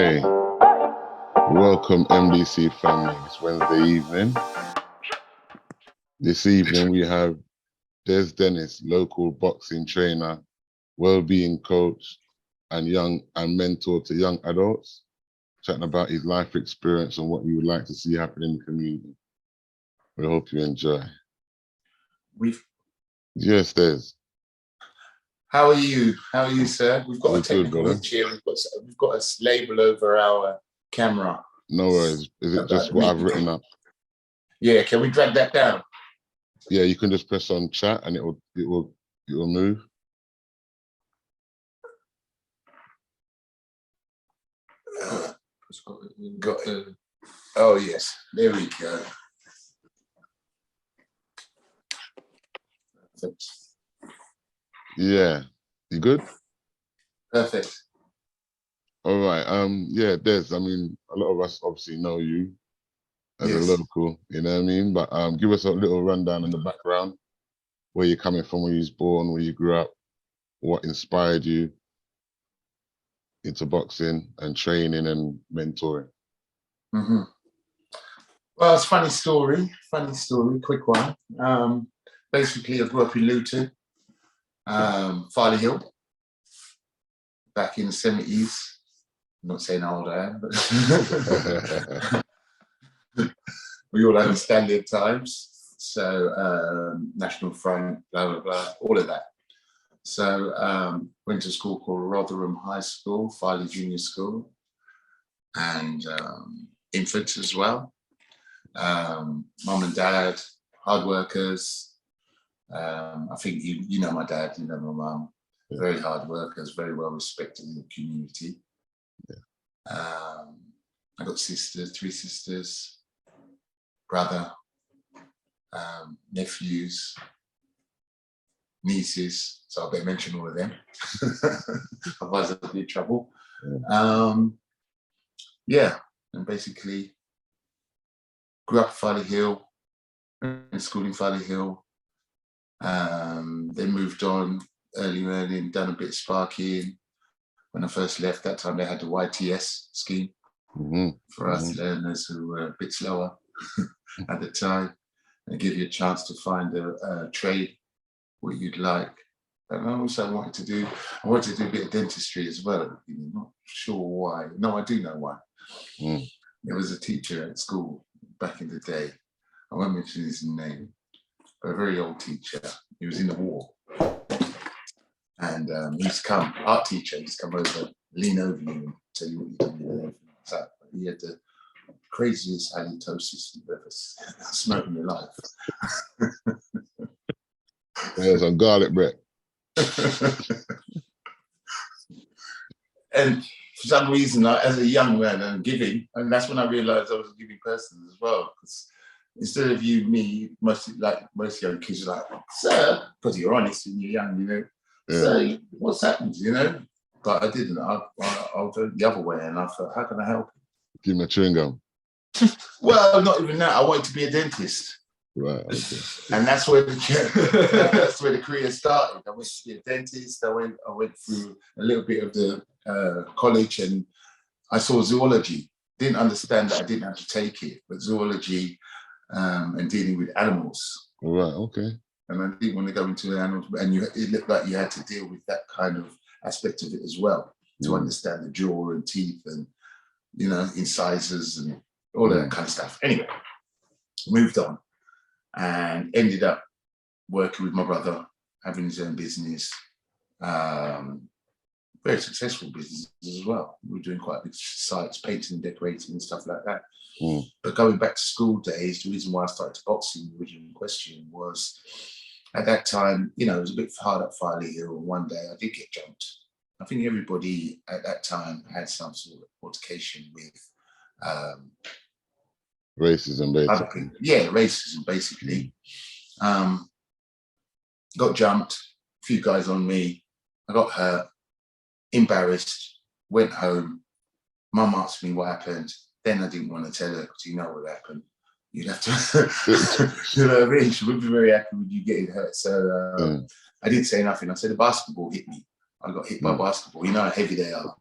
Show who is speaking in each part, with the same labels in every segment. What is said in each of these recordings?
Speaker 1: Okay, welcome MDC family. It's Wednesday evening. This evening we have Des Dennis, local boxing trainer, well-being coach, and mentor to young adults, chatting about his life experience and what he would like to see happen in the community. We hope you enjoy. Yes, Des.
Speaker 2: How are you? How are you, sir? We've got a technical
Speaker 1: good,
Speaker 2: glitch here. We've got a label over our camera.
Speaker 1: No worries. Is it just what I've written up?
Speaker 2: Yeah. Can we drag that down?
Speaker 1: Yeah, you can just press on chat and it will move.
Speaker 2: Oh yes, there we go. Perfect.
Speaker 1: Yeah, you good?
Speaker 2: Perfect.
Speaker 1: All right. Yeah, Des. I mean, a lot of us obviously know you as a local. You know what I mean? But give us a little rundown in the background, where you're coming from, where you was born, where you grew up, what inspired you into boxing and training and mentoring.
Speaker 2: Mm-hmm. Well, it's a funny story, quick one. Basically, I grew up in Luton, Farley Hill, back in the 70s. I'm not saying how old I am, but we all understand the times. So National Front, blah, blah, blah, all of that. So went to a school called Rotherham High School, Farley Junior School, and infants as well. Mum and dad, hard workers. I think you know my dad, you know my mum. Yeah. Very hard workers, very well respected in the community. Yeah. I got sisters, 3 sisters, brother, nephews, nieces. So I better mention all of them. Otherwise I'll be in trouble. Yeah, and basically grew up at Farley Hill, in school in Farley Hill. Then moved on early and done a bit of sparking. When I first left, that time they had the YTS scheme for us learners who were a bit slower at the time, and give you a chance to find a trade, what you'd like. And also I wanted to do a bit of dentistry as well. Not sure why. No, I do know why. There was a teacher at school back in the day. I won't mention his name, but a very old teacher. He was in the war. And he used to come, art teacher, he used to come over, lean over you and tell you what you're doing. So he had the craziest halitosis you've ever smoked in your life.
Speaker 1: Yeah, some garlic bread.
Speaker 2: And for some reason, as a young man, I'm giving, and that's when I realized I was a giving person as well. Because instead of me, most young kids are like, sir, because you're honest and you're young, you know. Yeah. So what's happened, you know? But I didn't. I'll do it the other way, and I thought, how can I help?
Speaker 1: Give me a chewing gum.
Speaker 2: Well, not even that. I wanted to be a dentist.
Speaker 1: Right. Okay.
Speaker 2: And that's where the career started. I wanted to be a dentist. I went through a little bit of the college, and I saw zoology. Didn't understand that I didn't have to take it, but zoology and dealing with animals.
Speaker 1: Right. Okay.
Speaker 2: And I didn't want to go into the animals, and it looked like you had to deal with that kind of aspect of it as well, to understand the jaw and teeth and, you know, incisors and all that kind of stuff. Anyway, moved on and ended up working with my brother, having his own business, very successful business as well. We were doing quite big sites, painting and decorating and stuff like that. But going back to school days, the reason why I started boxing, the original question was, at that time, you know, it was a bit hard at Farley Hill. One day I did get jumped. I think everybody at that time had some sort of altercation with
Speaker 1: racism, basically.
Speaker 2: Yeah, racism, basically. Got jumped, a few guys on me. I got hurt, embarrassed, went home. Mum asked me what happened. Then I didn't want to tell her because you know what happened. You'd have to, you know what I mean? She wouldn't be very happy with you getting hurt. So I didn't say nothing. I said, the basketball hit me. I got hit by basketball. You know how heavy they are.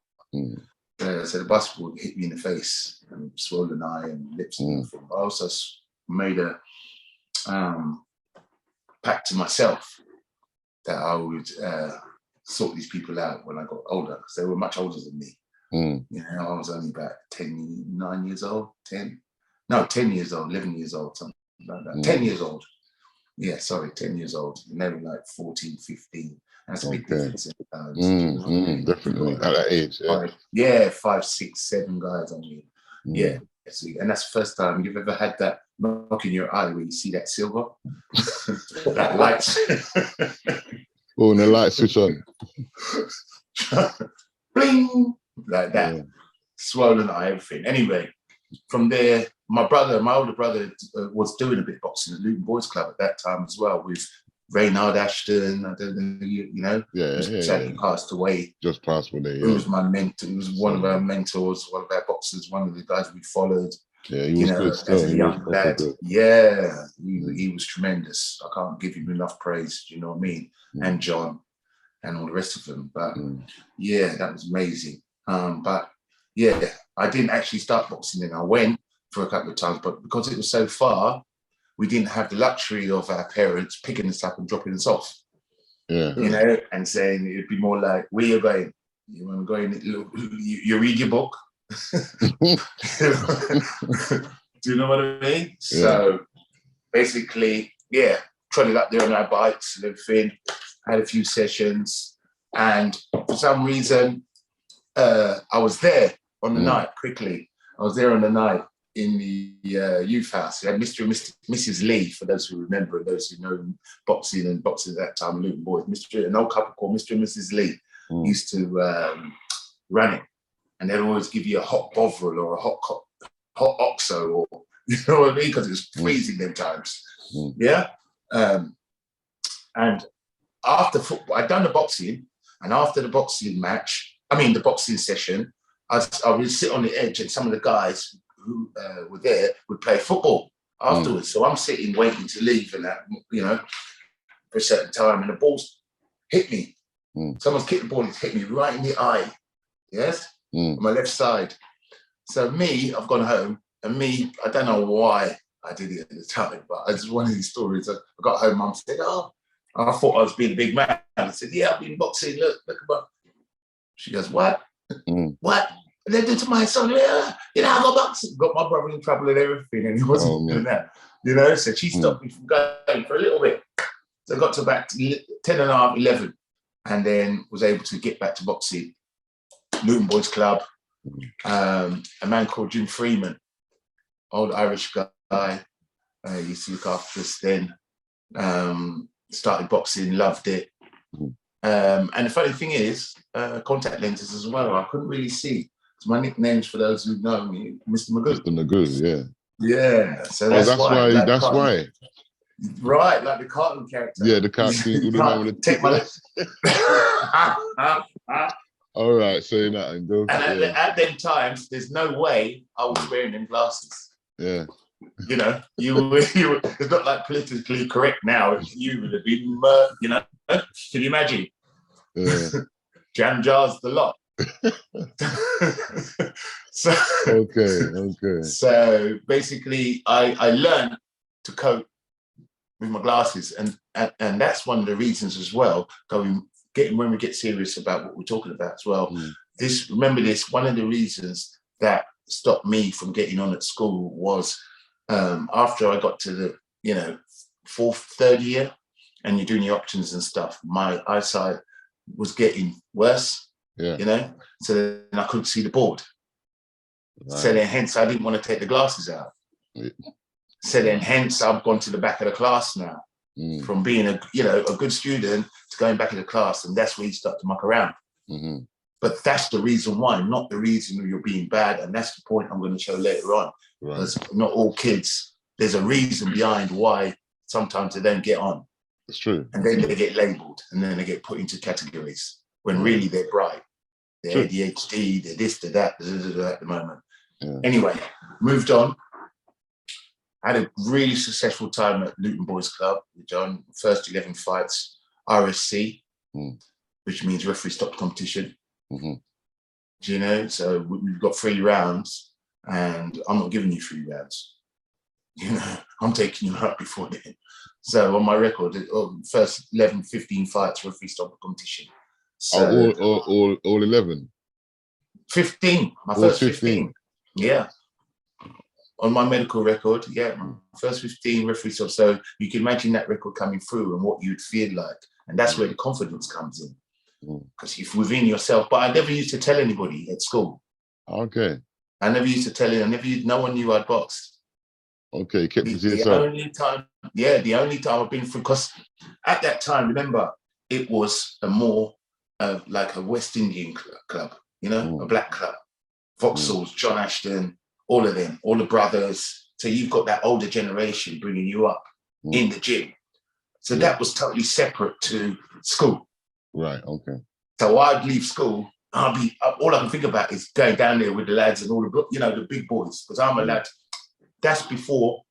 Speaker 2: So the basketball hit me in the face, and swollen eye and lips and everything. I also made a pact to myself that I would sort these people out when I got older, because they were much older than me. You know, I was only about 10 years old, 10 years old, 11 years old, something like that. 10 years old. Yeah, sorry, 10 years old. And they were like 14, 15. That's a big difference in times. You know what I mean?
Speaker 1: Definitely. At that age,
Speaker 2: yeah. 5, 6, 7 guys on you. Yeah. And that's the first time you've ever had that knock in your eye where you see that silver, that light.
Speaker 1: Oh, and the light switch on.
Speaker 2: Bling! Like that. Yeah. Swollen eye, everything. Anyway, from there, my older brother was doing a bit of boxing at Luton Boys Club at that time as well, with Reynard Ashton. I don't know, you know. Sadly passed away.
Speaker 1: Just passed away.
Speaker 2: He was my mentor. He was one of our mentors, one of our boxers, one of the guys we followed.
Speaker 1: Yeah, he was good still.
Speaker 2: As a young lad. Good. Yeah, he was tremendous. I can't give him enough praise. Do you know what I mean? And John and all the rest of them. But yeah, that was amazing. But yeah, I didn't actually start boxing then. I went for a couple of times, but because it was so far, we didn't have the luxury of our parents picking us up and dropping us off.
Speaker 1: Yeah.
Speaker 2: You know, and saying it'd be more like, where you going? You want to go in, you read your book. Do you know what I mean? Yeah. So basically, yeah, trotted up there on our bikes and everything, had a few sessions, and for some reason, I was there on the night, quickly. I was there on the night in the youth house. We had Mr. and Mrs. Lee, for those who remember, and those who know boxing at that time, Luton Boys. An old couple called Mr. and Mrs. Lee used to run it. And they'd always give you a hot bovril or a hot oxo, or, you know what I mean? Because it was freezing them times. Yeah. And after football, I'd done the boxing, and after the boxing the boxing session, I would sit on the edge, and some of the guys who were there would play football afterwards. So I'm sitting waiting to leave, and that, you know, for a certain time, and the ball's hit me. Someone's kicked the ball, it's hit me right in the eye. Yes. On my left side. So I've gone home, and I don't know why I did it at the time, but it's one of these stories. I got home, Mum said, "Oh, I thought I was being a big man." I said, "Yeah, I've been boxing. Look at my." She goes, "What? What? They did to my son? Yeah, you know, I got boxing." Got my brother in trouble and everything, and he wasn't doing that. You know, so she stopped me from going for a little bit. So I got to about 10 and a half, 11, and then was able to get back to boxing. Luton Boys Club, a man called Jim Freeman, old Irish guy, used to look after us then, started boxing, loved it. And the funny thing is, contact lenses as well, I couldn't really see. So my nicknames, for those who know me, Mr. Magoo.
Speaker 1: Mr. Magoo, yeah.
Speaker 2: Yeah, so that's why.
Speaker 1: That's why.
Speaker 2: Right, like the cartoon character.
Speaker 1: Yeah, the cartoon.
Speaker 2: Take my
Speaker 1: All right, saying that and go.
Speaker 2: And at them times, there's no way I was wearing them glasses.
Speaker 1: Yeah.
Speaker 2: You know, it's not like politically correct now. You would have been, you know, can you imagine?
Speaker 1: Yeah.
Speaker 2: Jam jars the lot.
Speaker 1: Okay.
Speaker 2: So basically, I learned to cope with my glasses, and that's one of the reasons as well. When we get serious about what we're talking about as well. One of the reasons that stopped me from getting on at school was after I got to the, you know, third year, and you're doing your options and stuff, my eyesight was getting worse. Yeah. You know, so then I couldn't see the board. Right. So then hence I didn't want to take the glasses out. So then hence I've gone to the back of the class now. From being a good student to going back in the class, and that's where you start to muck around. But that's the reason why, not the reason you're being bad, and that's the point I'm going to show later on. Right. Because not all kids, there's a reason behind why sometimes they don't get on.
Speaker 1: It's true.
Speaker 2: And then they get labelled, and then they get put into categories when really they're bright. They're ADHD, they're this, they're that, at the moment. Yeah. Anyway, moved on. I had a really successful time at Luton Boys Club. We done first 11 fights, RSC, which means referee stopped competition. you know, so we've got 3 rounds and I'm not giving you 3 rounds. You know, I'm taking you out before then. So on my record, first 11, 15 fights were freestyle competition. So
Speaker 1: all 11?
Speaker 2: 15, my
Speaker 1: all
Speaker 2: first 15. Yeah. On my medical record, yeah, my first 15 were freestyle. So you can imagine that record coming through and what you'd feel like. And that's where the confidence comes in. Because if within yourself, but I never used to tell anybody at school.
Speaker 1: Okay.
Speaker 2: I never used to tell it. No one knew I'd boxed.
Speaker 1: Okay, kept it to
Speaker 2: the
Speaker 1: yourself.
Speaker 2: The only time I've been through, because at that time, remember, it was a more like a West Indian club, you know, a black club. Vauxhalls, John Ashton, all of them, all the brothers. So you've got that older generation bringing you up in the gym. So that was totally separate to school.
Speaker 1: Right, okay.
Speaker 2: So I'd leave school, all I can think about is going down there with the lads and all the, you know, the big boys, because I'm a lad. That's before,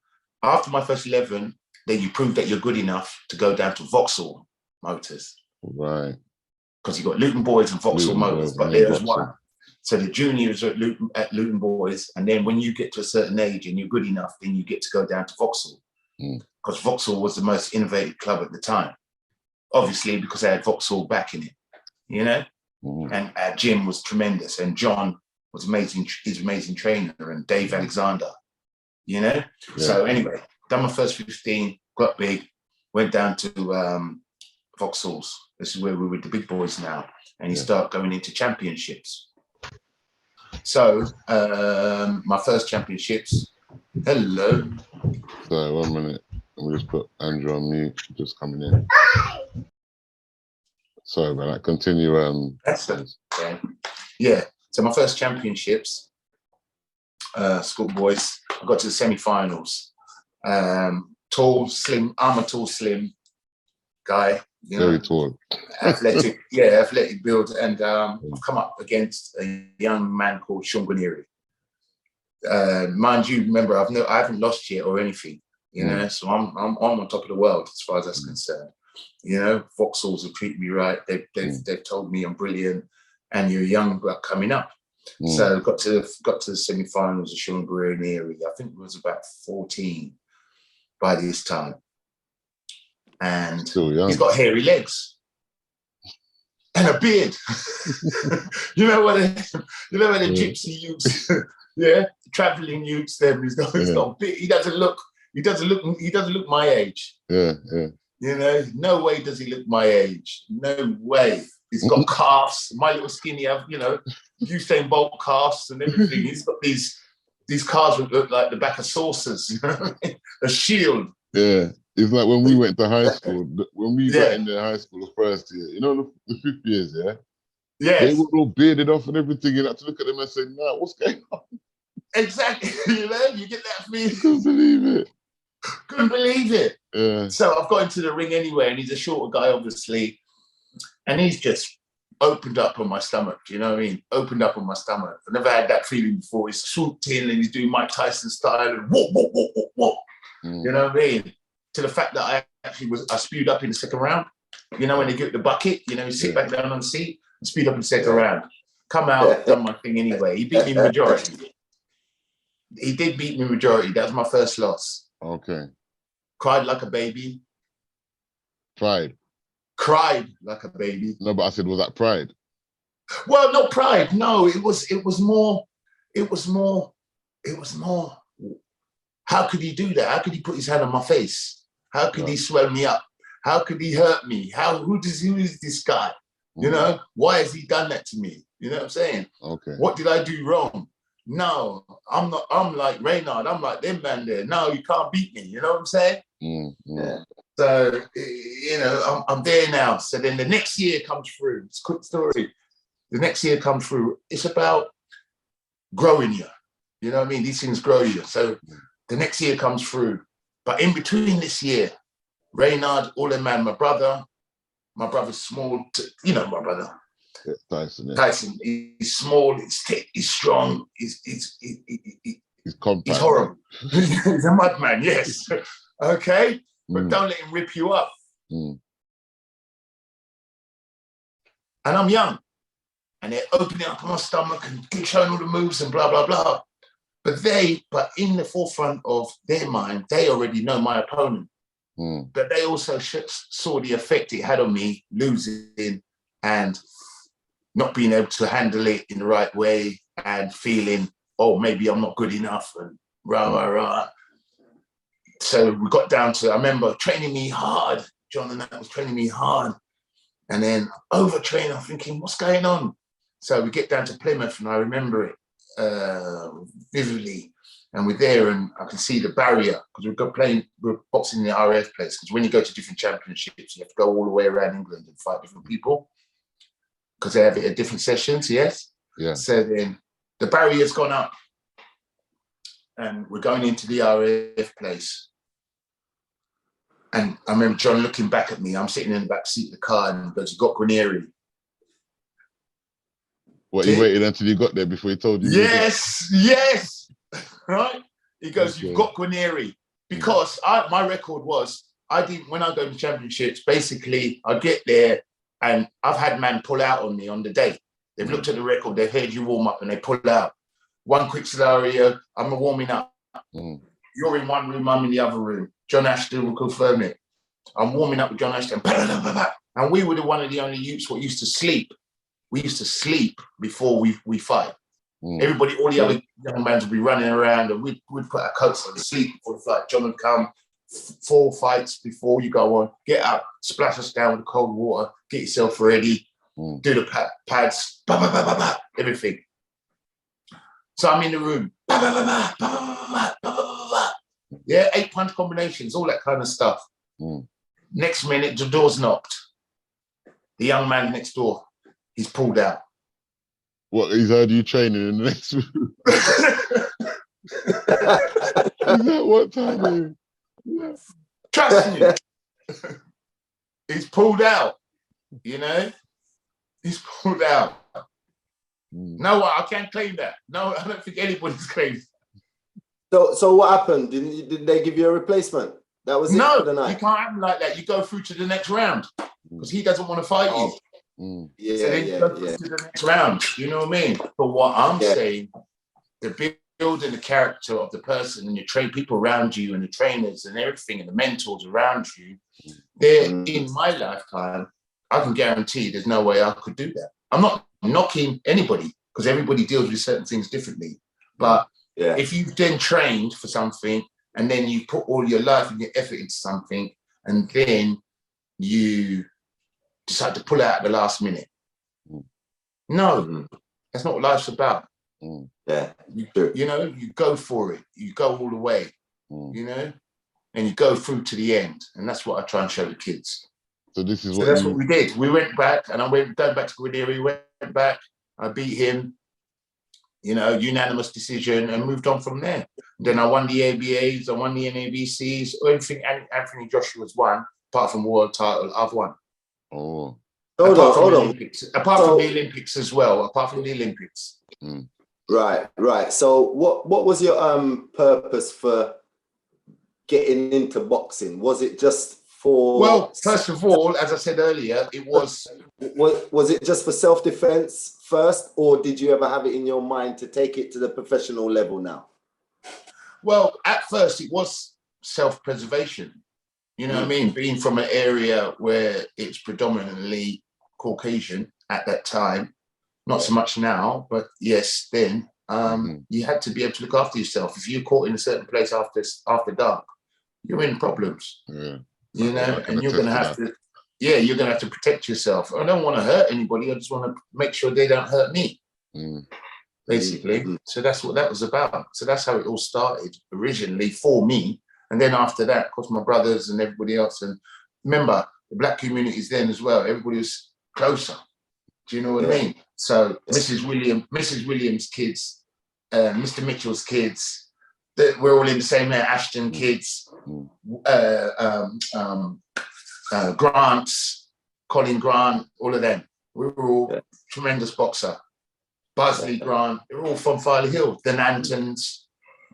Speaker 2: after my first 11, then you prove that you're good enough to go down to Vauxhall Motors.
Speaker 1: Right.
Speaker 2: Because you've got Luton Boys and Vauxhall Motors, but there's one. So the juniors are at Luton Boys, and then when you get to a certain age and you're good enough, then you get to go down to Vauxhall. Because Vauxhall was the most innovative club at the time. Obviously, because they had Vauxhall backing it, you know? And our gym was tremendous, and John was amazing, his amazing trainer, and Dave Alexander. You know, so anyway, done my first 15, got big, went down to Vauxhalls. This is where we're with the big boys now, and you start going into championships. So my first championships. Hello.
Speaker 1: Sorry, 1 minute. Let me just put Andrew on mute. Just coming in. Sorry about that. Continue.
Speaker 2: Yeah. So my first championships. Schoolboys, I got to the semi-finals. Tall, slim. I'm a tall, slim guy.
Speaker 1: Very tall.
Speaker 2: Athletic, athletic build. And I've come up against a young man called Sean Guarnieri. Mind you, remember, I haven't lost yet or anything. You know, so I'm on top of the world as far as that's concerned. You know, Vauxhalls have treated me right. They've told me I'm brilliant, and you're young but coming up. So got to the semi-finals of Sean Guarnieri. I think it was about 14 by this time, and he's got hairy legs and a beard. you know what the gypsy youths, traveling youths. Them he's got a beard. He doesn't look my age.
Speaker 1: Yeah.
Speaker 2: You know, no way does he look my age. No way. He's got calves. My little skinny, you know, Usain Bolt calves and everything. He's got these calves that look like the back of saucers, you know, a shield.
Speaker 1: Yeah, it's like when we went to high school. When we got in the high school the first year, you know, the 5th years, they were all bearded off and everything. You had to look at them and say, "Nah, what's going on?"
Speaker 2: Exactly. You know, you get that feeling.
Speaker 1: Couldn't believe it.
Speaker 2: Couldn't believe it.
Speaker 1: Yeah.
Speaker 2: So I've got into the ring anyway, and he's a shorter guy, obviously. And he's just opened up on my stomach. Do you know what I mean? Opened up on my stomach. I never had that feeling before. He's swooped in and he's doing Mike Tyson style and whoop, whoop, whoop, whoop, whoop. You know what I mean? To the fact that I spewed up in the second round. You know, when they get the bucket, you know, you sit back down on the seat and speed up in the second round. Come out, done my thing anyway. He beat me majority. He did beat me majority. That was my first loss.
Speaker 1: Okay.
Speaker 2: Cried like a baby. Cried like a baby.
Speaker 1: No, but I said, was that pride?
Speaker 2: Well, not pride. No, it was more. How could he do that? How could he put his hand on my face? How could he swell me up? How could he hurt me? Who is this guy? You know, why has he done that to me? You know what I'm saying?
Speaker 1: Okay.
Speaker 2: What did I do wrong? No, I'm not. I'm like Reynard. I'm like them man there. No, you can't beat me. You know what I'm saying? Yeah. So, you know, I'm there now. So then the next year comes through. It's a quick story. The next year comes through. It's about growing you. You know what I mean? These things grow you. So the next year comes through. But in between this year, Reynard, all them man, my brother's small, you know my brother. Tyson, he's small, he's thick, he's strong, he's
Speaker 1: compact.
Speaker 2: He's horrible. He's a madman, yes. Okay? But don't let him rip you up. And I'm young. and they're opening up my stomach and showing all the moves and blah, blah, blah. But in the forefront of their mind, they already know my opponent. But they also saw the effect it had on me losing and not being able to handle it in the right way and feeling, oh, maybe I'm not good enough and rah, rah, rah. So we got down to, I remember training me hard. John and that was training me hard. And then overtraining, I'm thinking, what's going on? So we get down to Plymouth and I remember it vividly. And we're there and I can see the barrier because we're boxing in the RF place. Because when you go to different championships, you have to go all the way around England and fight different people because they have it at different sessions, yes?
Speaker 1: Yeah.
Speaker 2: So then the barrier's gone up and we're going into the RF place. And I remember John looking back at me. I'm sitting in the back seat of the car and he goes, you got Guarneri.
Speaker 1: What, you waited until you got there before he told you?
Speaker 2: Yes. Right? He goes, you've got Guarneri. Because my record was, when I go to championships, basically I get there and I've had man pull out on me on the day. They've looked at the record, they've heard you warm up and they pull out. One quick scenario, I'm warming up. You're in one room, I'm in the other room. John Ashton will confirm it. I'm warming up with John Ashton. And we were one of the only youths what used to sleep. We used to sleep before we fight. Everybody, all the other young men would be running around and we'd put our coats on and sleep before the fight. John would come 4 fights before you go on, get up, splash us down with cold water, get yourself ready, do the pads, everything. So I'm in the room, 8 punch combinations, all that kind of stuff. Next minute, the door's knocked. The young man next door, he's pulled out.
Speaker 1: What, he's heard you training in the next room? Is that what time? Yeah.
Speaker 2: Trust me. He's pulled out, you know? He's pulled out. No, I can't claim that. No, I don't think anybody's claimed
Speaker 3: that. So what happened? Did they give you a replacement? That was it for the night?
Speaker 2: No, you can't have him like that. You go through to the next round because he doesn't want to fight you.
Speaker 3: Yeah,
Speaker 2: so then you go through to the next round. You know what I mean? But what I'm saying, the building the character of the person and your people around you and the trainers and everything and the mentors around you, they're in my lifetime, I can guarantee there's no way I could do that. I'm not knocking anybody because everybody deals with certain things differently. But if you've then trained for something and then you put all your life and your effort into something and then you decide to pull out at the last minute. No, that's not what life's about. You know, you go for it. You go all the way, you know, and you go through to the end. And that's what I try and show the kids.
Speaker 1: So this is
Speaker 2: what we did. We went back and going back to Guarneri. We went back. I beat him, you know, unanimous decision and moved on from there. Then I won the ABAs. I won the NABCs. Everything Anthony Joshua's won, apart from world title, I've won.
Speaker 1: Oh.
Speaker 3: Hold on.
Speaker 2: Apart from the Olympics as well. Apart from the Olympics.
Speaker 3: Right. So what was your purpose for getting into boxing? Was it just for...
Speaker 2: Well, first of all, as I said earlier, it was...
Speaker 3: Was it just for self-defense first, or did you ever have it in your mind to take it to the professional level now?
Speaker 2: Well, at first it was self-preservation. You know what I mean? Being from an area where it's predominantly Caucasian at that time, not so much now, but yes, then you had to be able to look after yourself. If you're caught in a certain place after dark, you're in problems. You know, and you're going to have to, you're going to have to protect yourself. I don't want to hurt anybody. I just want to make sure they don't hurt me, basically. So that's what that was about. So that's how it all started originally for me. And then after that, of course, my brothers and everybody else. And remember, the black communities then as well, everybody was closer. Do you know what I mean? So Mrs. Williams' kids, Mr. Mitchell's kids, we're all in the same area, Ashton kids, Grant's, Colin Grant, all of them. We were all tremendous boxer. Buzzley Grant, they were all from Farley Hill, the Nantons.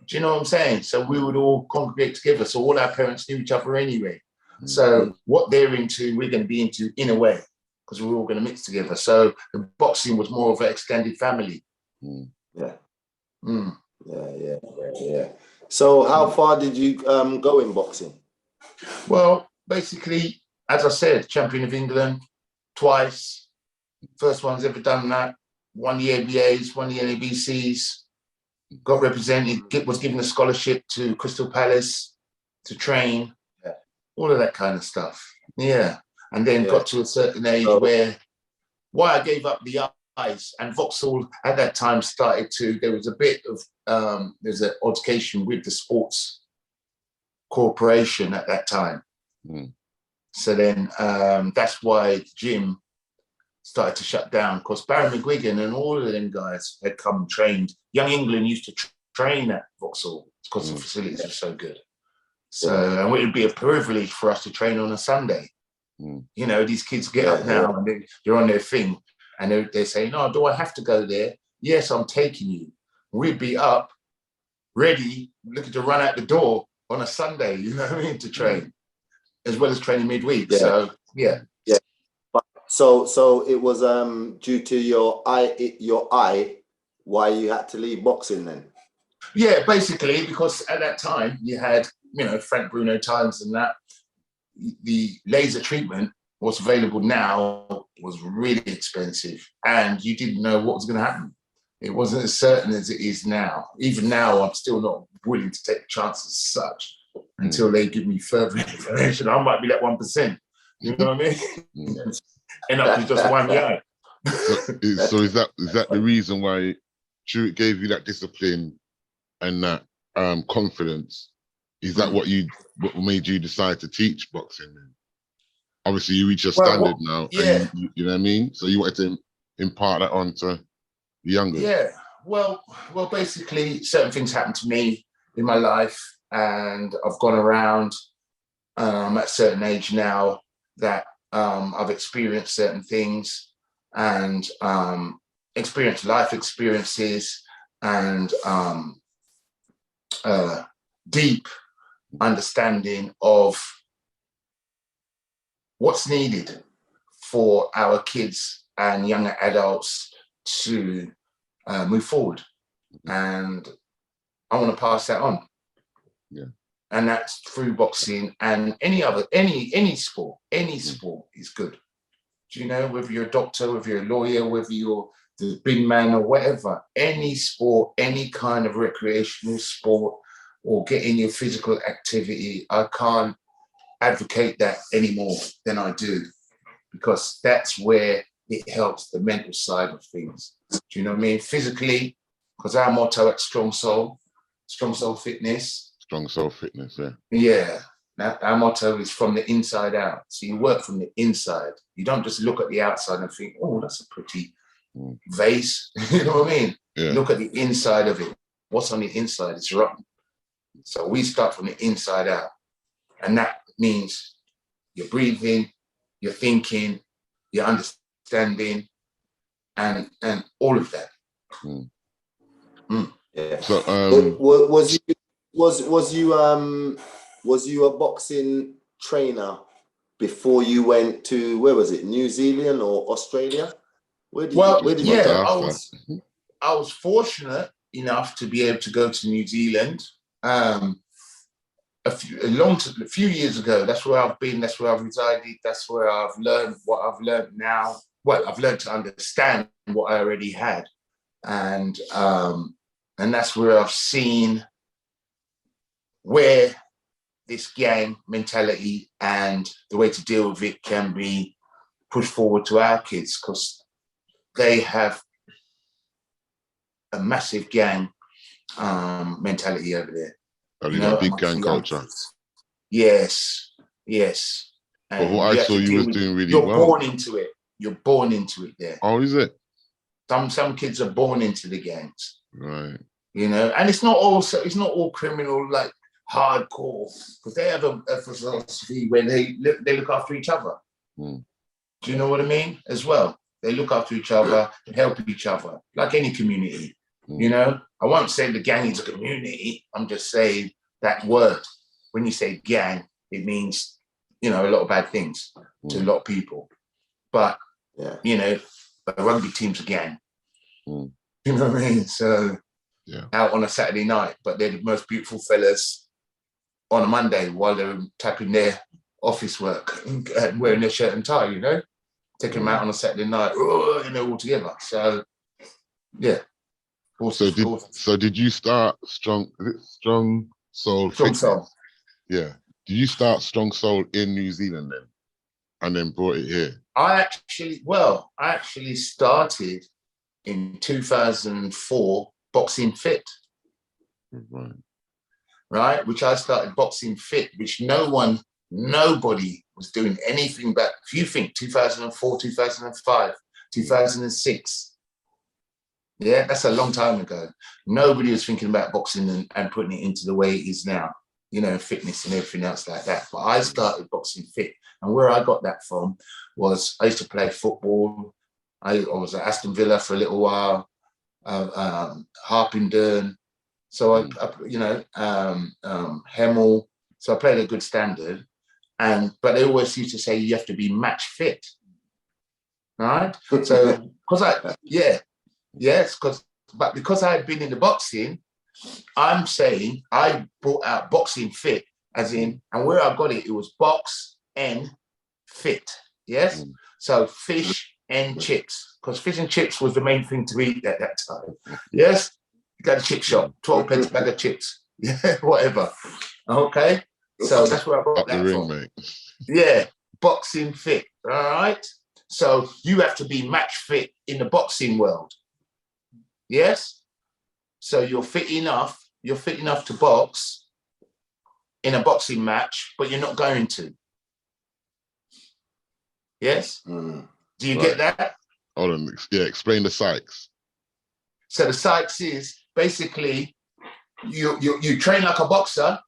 Speaker 2: Do you know what I'm saying? So we would all congregate together. So all our parents knew each other anyway. So what they're into, we're going to be into in a way. because we were all going to mix together. So the boxing was more of an extended family.
Speaker 3: Yeah. Yeah. So how far did you go in boxing?
Speaker 2: Well, basically, as I said, champion of England twice. First one's ever done that. Won the ABAs, won the NABCs. Got represented, was given a scholarship to Crystal Palace to train. All of that kind of stuff. Yeah. And then got to a certain age where why I gave up the ice, and Vauxhall at that time started to, there was a bit of, there's an altercation with the sports corporation at that time. So then that's why the gym started to shut down, because Barry McGuigan and all of them guys had come and trained. Young England used to train at Vauxhall because the facilities were so good. So and it would be a privilege for us to train on a Sunday. You know, these kids get up now and they're on their thing and they're saying, "Oh, do I have to go there?" "Yes, I'm taking you." We'd be up, ready, looking to run out the door on a Sunday, you know what I mean, to train, as well as training midweek. So
Speaker 3: So it was due to your eye why you had to leave boxing then?
Speaker 2: Yeah, basically, because at that time you had, you know, Frank Bruno times and that. The laser treatment, what's available now, was really expensive, and you didn't know what was going to happen. It wasn't as certain as it is now. Even now, I'm still not willing to take chances as such until they give me further information. I might be that 1%. You know what I mean? End up with just one guy.
Speaker 1: So is that the reason why it gave you that discipline and that confidence? Is that what made you decide to teach boxing? Obviously, you reach a standard now, and you know what I mean. So you wanted to impart that on to the younger.
Speaker 2: Yeah. Well, basically, certain things happened to me in my life, and I've gone around at a certain age now that I've experienced certain things and experienced life experiences and deep understanding of what's needed for our kids and young adults to move forward. And I want to pass that on.
Speaker 1: Yeah.
Speaker 2: And that's through boxing and any sport is good. Do you know, whether you're a doctor, whether you're a lawyer, whether you're the bin man or whatever, any sport, any kind of recreational sport or getting your physical activity, I can't advocate that any more than I do, because that's where it helps the mental side of things. Do you know what I mean? Physically, because our motto at Strong Soul Fitness.
Speaker 1: Strong Soul Fitness, yeah.
Speaker 2: Yeah. Now, our motto is from the inside out. So you work from the inside. You don't just look at the outside and think, "Oh, that's a pretty vase." You know what I mean?
Speaker 1: Yeah.
Speaker 2: Look at the inside of it. What's on the inside is rotten. So we start from the inside out. And that means you're breathing, you're thinking, you're understanding, and all of that.
Speaker 3: Yeah.
Speaker 1: So
Speaker 3: was you a boxing trainer before you went to, where was it, New Zealand or Australia? Where did you go?
Speaker 2: I was fortunate enough to be able to go to New Zealand a few years ago. That's where I've been, that's where I've resided, that's where I've learned what I've learned now. Well, I've learned to understand what I already had. And that's where I've seen where this gang mentality and the way to deal with it can be pushed forward to our kids, because they have a massive gang mentality over there.
Speaker 1: You know, big gang culture.
Speaker 2: Yes.
Speaker 1: But what I saw you was doing really well.
Speaker 2: You're born into it. You're born into it there.
Speaker 1: Oh, is it?
Speaker 2: Some kids are born into the gangs.
Speaker 1: Right.
Speaker 2: You know, and it's not all criminal, like hardcore, because they have a philosophy where they look after each other. Do you know what I mean? As well, they look after each other and help each other, like any community. You know, I won't say the gang is a community. I'm just saying that word. When you say gang, it means, you know, a lot of bad things to a lot of people. But you know, rugby teams again.
Speaker 1: Mm.
Speaker 2: You know what I mean? So out on a Saturday night, but they're the most beautiful fellas on a Monday while they're tackling their office work and wearing their shirt and tie, you know, taking them out on a Saturday night, you know, all together. So, yeah.
Speaker 1: So did you start Strong Soul?
Speaker 2: Strong Soul.
Speaker 1: Yeah. Did you start Strong Soul in New Zealand then? And then brought it here?
Speaker 2: I actually started in 2004 Boxing Fit. Right? Which I started Boxing Fit, which nobody was doing anything but, if you think 2004, 2005, 2006, yeah, that's a long time ago. Nobody was thinking about boxing and putting it into the way it is now, you know, fitness and everything else like that. But I started Boxing Fit. And where I got that from was I used to play football. I was at Aston Villa for a little while, Harpenden. So Hemel. So I played a good standard. But they always used to say you have to be match fit. All right. So because I had been in the boxing, I'm saying I brought out Boxing Fit, as in, and where I got it, it was box and fit. Yes. So fish and chips, because fish and chips was the main thing to eat at that time. Yes. You got a chip shop, 12 pence bag of chips. Yeah, whatever. Okay. So that's where I got that from. Mate. Yeah, Boxing Fit. All right. So you have to be match fit in the boxing world. Yes. So you're fit enough to box in a boxing match, but you're not going to. Yes. Do you get that?
Speaker 1: Hold on. Yeah, explain the Sykes.
Speaker 2: So the Sykes is basically you train like a boxer.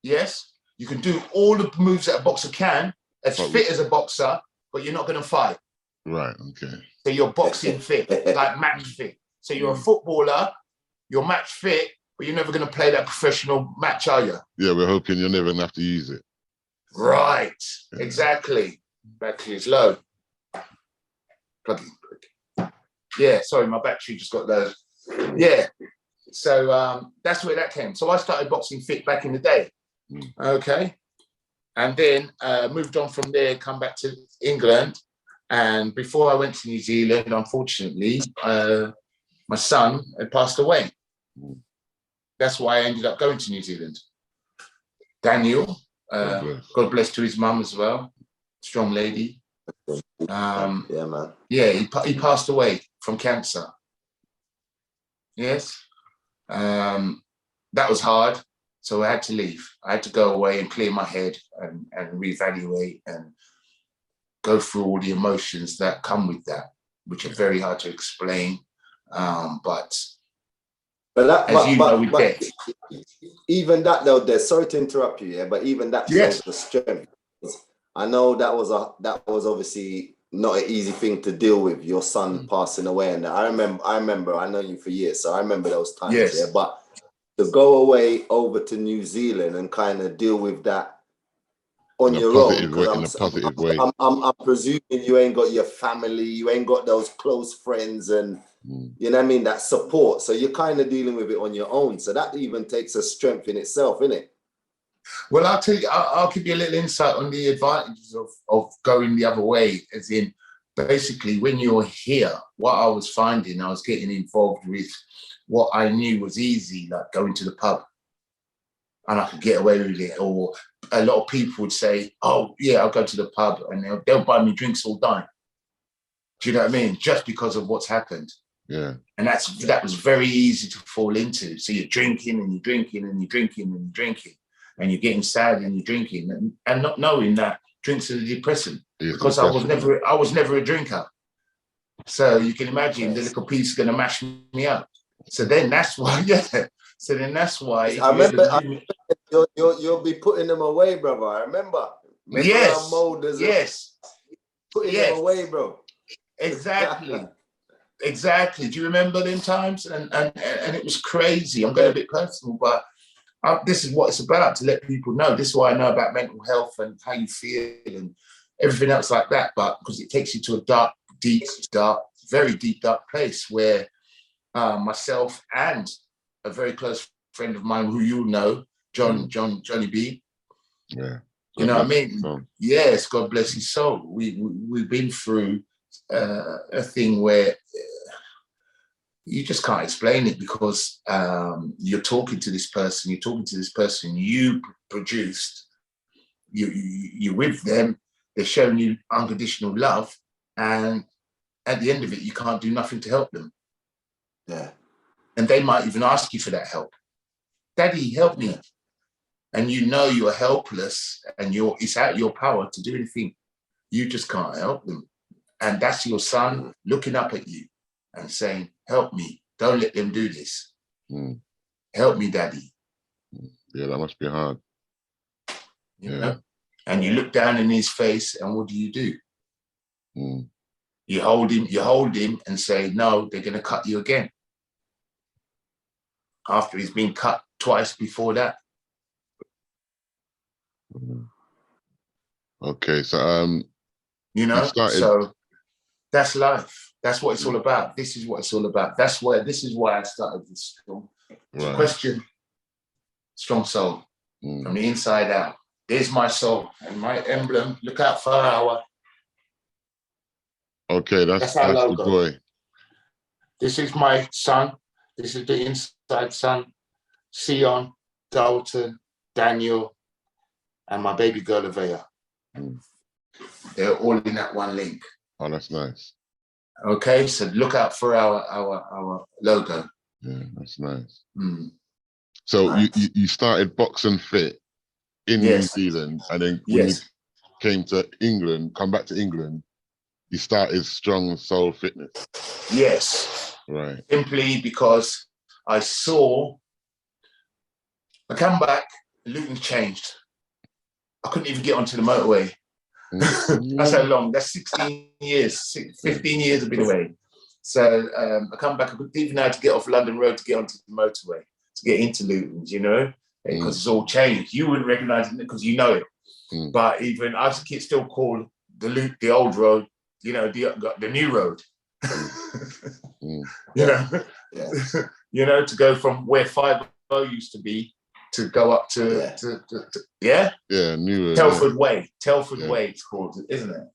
Speaker 2: Yes. You can do all the moves that a boxer can, as fit as a boxer, but you're not going to fight.
Speaker 1: Right. Okay.
Speaker 2: So you're boxing fit, like match fit. So you're a footballer, you're match fit, but you're never going to play that professional match, are you?
Speaker 1: Yeah, we're hoping you're never going to have to use it.
Speaker 2: Right. Yeah. Exactly. Battery is low. Yeah, sorry, my battery just got low. Yeah. So that's where that came. So I started Boxing Fit back in the day. Okay. And then moved on from there, come back to England. And before I went to New Zealand, unfortunately, my son had passed away. That's why I ended up going to New Zealand. Daniel, God bless to his mum as well. Strong lady.
Speaker 3: Yeah, man.
Speaker 2: Yeah, he passed away from cancer. Yes. That was hard. So I had to leave. I had to go away and clear my head and reevaluate and go through all the emotions that come with that, which are very hard to explain. But
Speaker 3: even that though, there's, sorry to interrupt you, but even that shows the strength. I know that was obviously not an easy thing to deal with, your son passing away, and I remember I know you for years, so I remember those times. But to go away over to New Zealand and kind of deal with that on your own, because I'm presuming you ain't got your family, you ain't got those close friends, and you know what I mean, that support. So you're kind of dealing with it on your own. So that even takes a strength in itself, innit?
Speaker 2: Well, I'll tell you, I'll give you a little insight on the advantages of going the other way, as in, basically, when you're here, what I was finding, I was getting involved with what I knew was easy, like going to the pub, and I could get away with it. Or a lot of people would say, oh, yeah, I'll go to the pub, and they'll buy me drinks all day. Do you know what I mean? Just because of what's happened.
Speaker 1: Yeah.
Speaker 2: And that was very easy to fall into. So you're drinking and you're drinking and you're drinking and you're drinking. And you're getting sad and you're drinking and not knowing that drinks are depressant, because I was never a drinker. So you can imagine the little piece is going to mash me up. So then that's why,
Speaker 3: I remember you'll be putting them away, brother. I remember.
Speaker 2: Yes.
Speaker 3: Putting them away, bro.
Speaker 2: Exactly. Exactly. Do you remember them times? And it was crazy. I'm going a bit personal, but this is what it's about, to let people know. This is why I know about mental health and how you feel and everything else like that. But because it takes you to a deep, dark, very deep, dark place where myself and a very close friend of mine who you know, Johnny B.
Speaker 1: Yeah.
Speaker 2: You know what I mean? Yes, God bless his soul. We've been through a thing where you just can't explain it, because you're talking to this person you produced, you're with them, they're showing you unconditional love, and at the end of it, you can't do nothing to help them.
Speaker 3: Yeah.
Speaker 2: And they might even ask you for that help. Daddy, help me. And you know you're helpless, and it's out of your power to do anything. You just can't help them. And that's your son looking up at you and saying, help me. Don't let them do this. Help me, Daddy.
Speaker 1: Yeah, that must be hard.
Speaker 2: You know? And you look down in his face, and what do? You hold him and say, no, they're going to cut you again. After he's been cut twice before that.
Speaker 1: Okay, so
Speaker 2: you know, so that's life. That's what it's all about. This is what it's all about. This is why I started this film. To question strong soul from the inside out. There's my soul and my emblem. Look out for our.
Speaker 1: Okay, that's our logo. The boy.
Speaker 2: This is my son. This is the inside son. Sion, Dalton, Daniel, and my baby girl Avea. They're all in that one link.
Speaker 1: Oh, that's nice.
Speaker 2: Okay, so look out for our logo.
Speaker 1: Yeah, that's nice. So nice. You started Box and Fit in New Zealand, and then when you came to England, come back to England, you started Strong Soul Fitness.
Speaker 2: Yes.
Speaker 1: Right.
Speaker 2: Simply because I come back, Luton changed. I couldn't even get onto the motorway. That's how long. That's 16 years. 15 years I've been away. So I come back. I couldn't even know how to get off London Road to get onto the motorway, to get into Luton, you know, because it's all changed. You wouldn't recognise it because you know it. But even I still call the old road, you know, the new road. You know, you know, to go from where 50 used to be to go up to
Speaker 1: new
Speaker 2: Telford Way. Telford Way it's called, isn't it?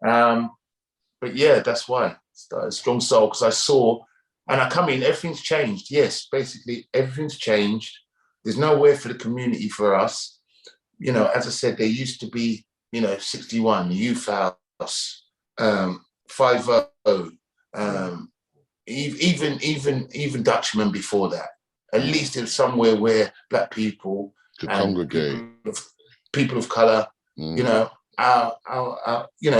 Speaker 2: But yeah, that's why I started Strong Soul, because I saw, and I come in, everything's changed. Yes, basically everything's changed. There's nowhere for the community for us. You know, as I said, there used to be, you know, 61, Youth House, 50, even Dutchman before that. At least it was somewhere where Black people
Speaker 1: could congregate,
Speaker 2: people of color, you know,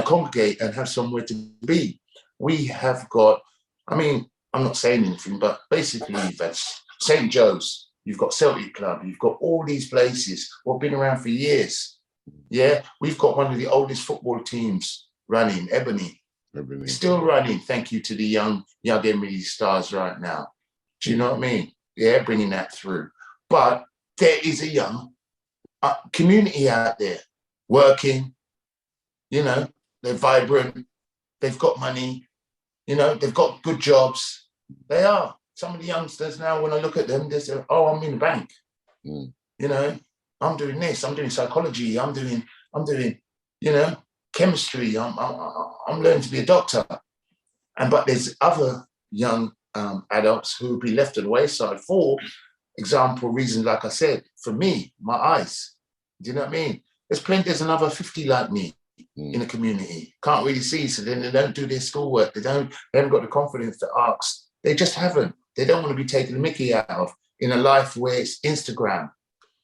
Speaker 2: congregate and have somewhere to be. We have got, I mean, I'm not saying anything, but basically you've had St. Joe's, you've got Celtic Club, you've got all these places who have been around for years. Yeah, we've got one of the oldest football teams running, Ebony. Still running, thank you to the young Ebony stars right now. Do you know what I mean? Yeah, bringing that through. But there is a young community out there working, you know, they're vibrant, they've got money, you know, they've got good jobs. They are. Some of the youngsters now, when I look at them, they say, oh, I'm in the bank. You know, I'm doing this, I'm doing psychology, I'm doing, you know, chemistry, I'm learning to be a doctor. But there's other young adults who will be left at the wayside for example reasons, like I said, for me, my eyes. Do you know what I mean? There's another 50 like me in the community. Can't really see, so then they don't do their schoolwork. They haven't got the confidence to ask. They just haven't. They don't want to be taken the mickey out of in a life where it's Instagram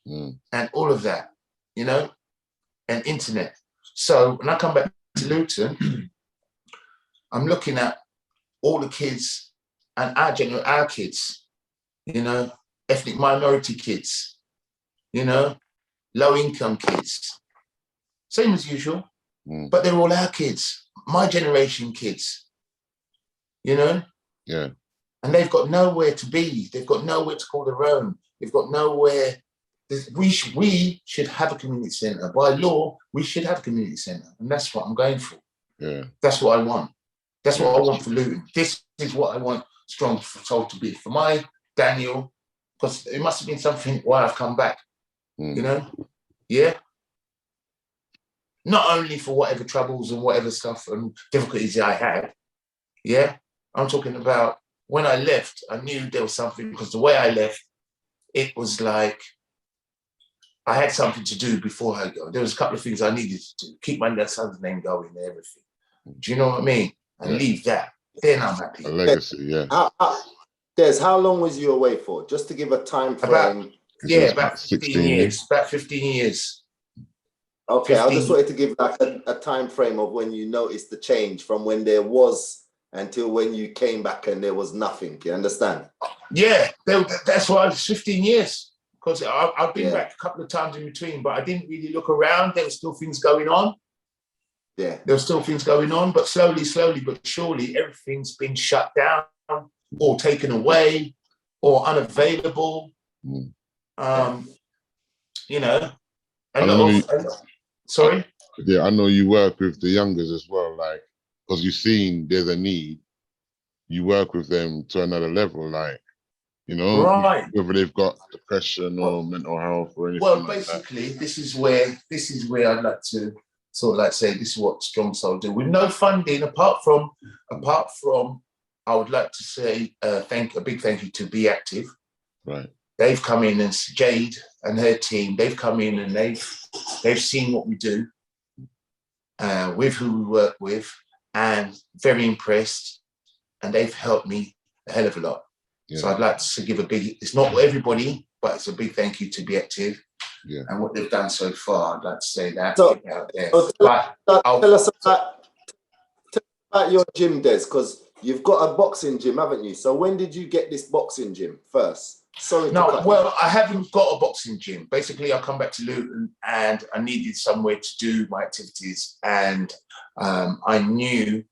Speaker 2: and all of that, you know, and internet. So when I come back to Luton, I'm looking at all the kids and our kids, you know, ethnic minority kids, you know, low-income kids. Same as usual, but they're all our kids, my generation kids, you know?
Speaker 1: Yeah.
Speaker 2: And they've got nowhere to be. They've got nowhere to call their own. They've got nowhere. We should have a community centre. By law, we should have a community centre. And that's what I'm going for.
Speaker 1: Yeah.
Speaker 2: That's what I want. That's what I want for Luton. This is what I want Strong Soul to be. For my Daniel, because it must have been something why I've come back, you know? Yeah? Not only for whatever troubles and whatever stuff and difficulties I had, yeah? I'm talking about when I left, I knew there was something, because the way I left, it was like I had something to do before I go. There was a couple of things I needed to do. Keep my son's name going and everything. Do you know what I mean? And leave that. Then I'm happy.
Speaker 1: A legacy, yeah.
Speaker 3: Des, how long was you away for? Just to give a time frame.
Speaker 2: About 15 years. About 15 years.
Speaker 3: Okay, 15. I just wanted to give like a time frame of when you noticed the change from when there was until when you came back and there was nothing. You understand?
Speaker 2: Yeah, that's why it's 15 years. Because I've been back a couple of times in between, but I didn't really look around. There were still things going on.
Speaker 3: Yeah.
Speaker 2: There were still things going on, but slowly but surely, everything's been shut down or taken away or unavailable. You know. Sorry?
Speaker 1: Yeah, I know you work with the youngers as well, like, because you've seen there's a need. You work with them to another level, like, you know,
Speaker 2: right.
Speaker 1: Whether they've got depression or mental health or anything.
Speaker 2: Well, basically, like this is where I'd like to sort of like say this is what Strong Soul do with no funding apart from I would like to say a big thank you to Be Active.
Speaker 1: Right.
Speaker 2: They've come in, and Jade and her team, they've come in and they've seen what we do with who we work with, and very impressed, and they've helped me a hell of a lot. Yeah. So I'd like to give it's not everybody, but it's a big thank you to Be Active and what they've done so far. I'd like to say that.
Speaker 3: So, tell us about your gym, Des, because you've got a boxing gym, haven't you? So when did you get this boxing gym first?
Speaker 2: I haven't got a boxing gym. Basically, I come back to Luton and I needed somewhere to do my activities, and I knew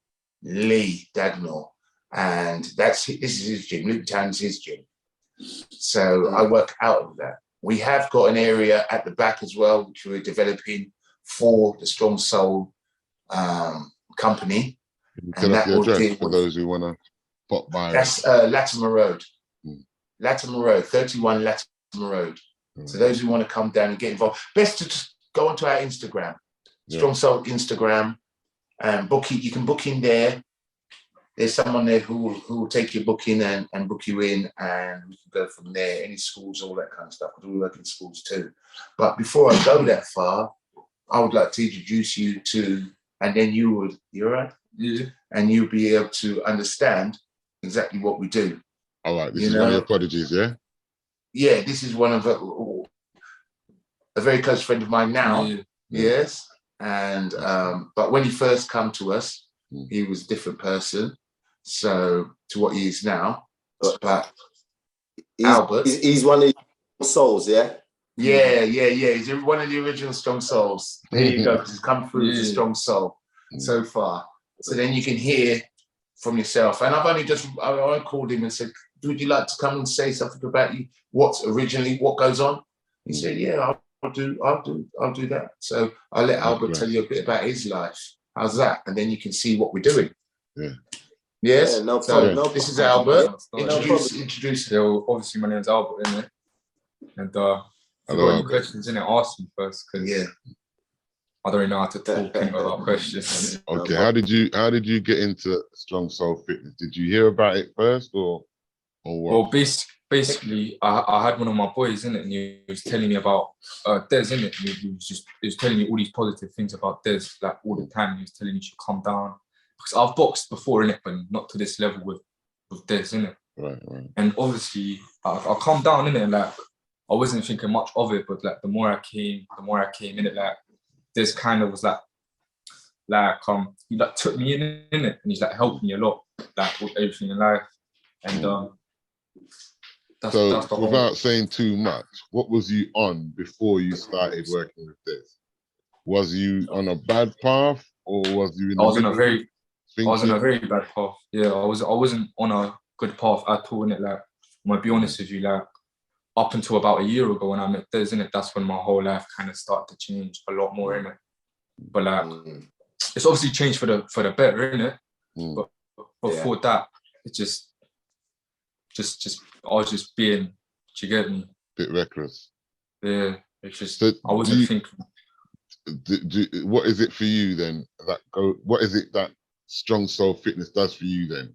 Speaker 2: Lee Dagnall. And this is his gym. Luton Town is his gym. So I work out of that. We have got an area at the back as well, which we're developing for the Strong Soul company.
Speaker 1: Tell us the address for those who want to pop by.
Speaker 2: That's Latimer Road. Latimer Road, 31 Latimer Road. So those who want to come down and get involved, best to just go onto our Instagram, Strong Soul Instagram, and book it. You can book in there. There's someone there who will take your booking and book you in, and we can go from there. Any schools, all that kind of stuff, because we work in schools too. But before I go that far, I would like to introduce you to, and then you're right? Yeah. And you'll be able to understand exactly what we do.
Speaker 1: All right, this is one of your prodigies, yeah?
Speaker 2: Yeah, this is one of a very close friend of mine now, yes. And, but when he first come to us, he was a different person. So to what he is now, but Albert,
Speaker 3: he's one of your souls, yeah.
Speaker 2: Yeah. He's one of the original Strong Souls. There you go. He's come through as a Strong Soul so far. So then you can hear from yourself. And I've only I called him and said, "Would you like to come and say something about you? What goes on?" He said, "Yeah, I'll do that." So I'll let Albert tell you a bit about his life. How's that? And then you can see what we're doing.
Speaker 1: Yeah.
Speaker 2: Yes.
Speaker 3: Yeah, no problem.
Speaker 2: This is Albert. Introduce.
Speaker 4: So obviously my name's Albert, isn't it? And if you've got any questions in it, ask me first, because I don't really know how to talk about questions.
Speaker 1: Okay. How did you get into Strong Soul Fitness? Did you hear about it first or what?
Speaker 4: Well, basically, I had one of my boys in it, and he was telling me about Des in it. He was telling me all these positive things about Des, like all the time. He was telling me you should calm down, because I've boxed before in it, but not to this level with Des in it.
Speaker 1: Right.
Speaker 4: And obviously, I calmed down in it. Like I wasn't thinking much of it, but like the more I came in it, like Des kind of was like he like took me in it, and he's like helped me a lot, like with everything in life. And that's the
Speaker 1: without saying too much, what was you on before you started working with this? Was you on a bad path, or was you
Speaker 4: I was on a very bad path. Yeah, I wasn't on a good path at all in it. Like, I'm gonna be honest with you, like up until about a year ago when I met Des in it, that's when my whole life kind of started to change a lot more in it. But like it's obviously changed for the better in it. But before that, it just I was just being. Do you get me?
Speaker 1: Bit reckless.
Speaker 4: Yeah, it's just
Speaker 1: So
Speaker 4: I wasn't thinking.
Speaker 1: What is it for you then? What is it that strong soul fitness does for you then?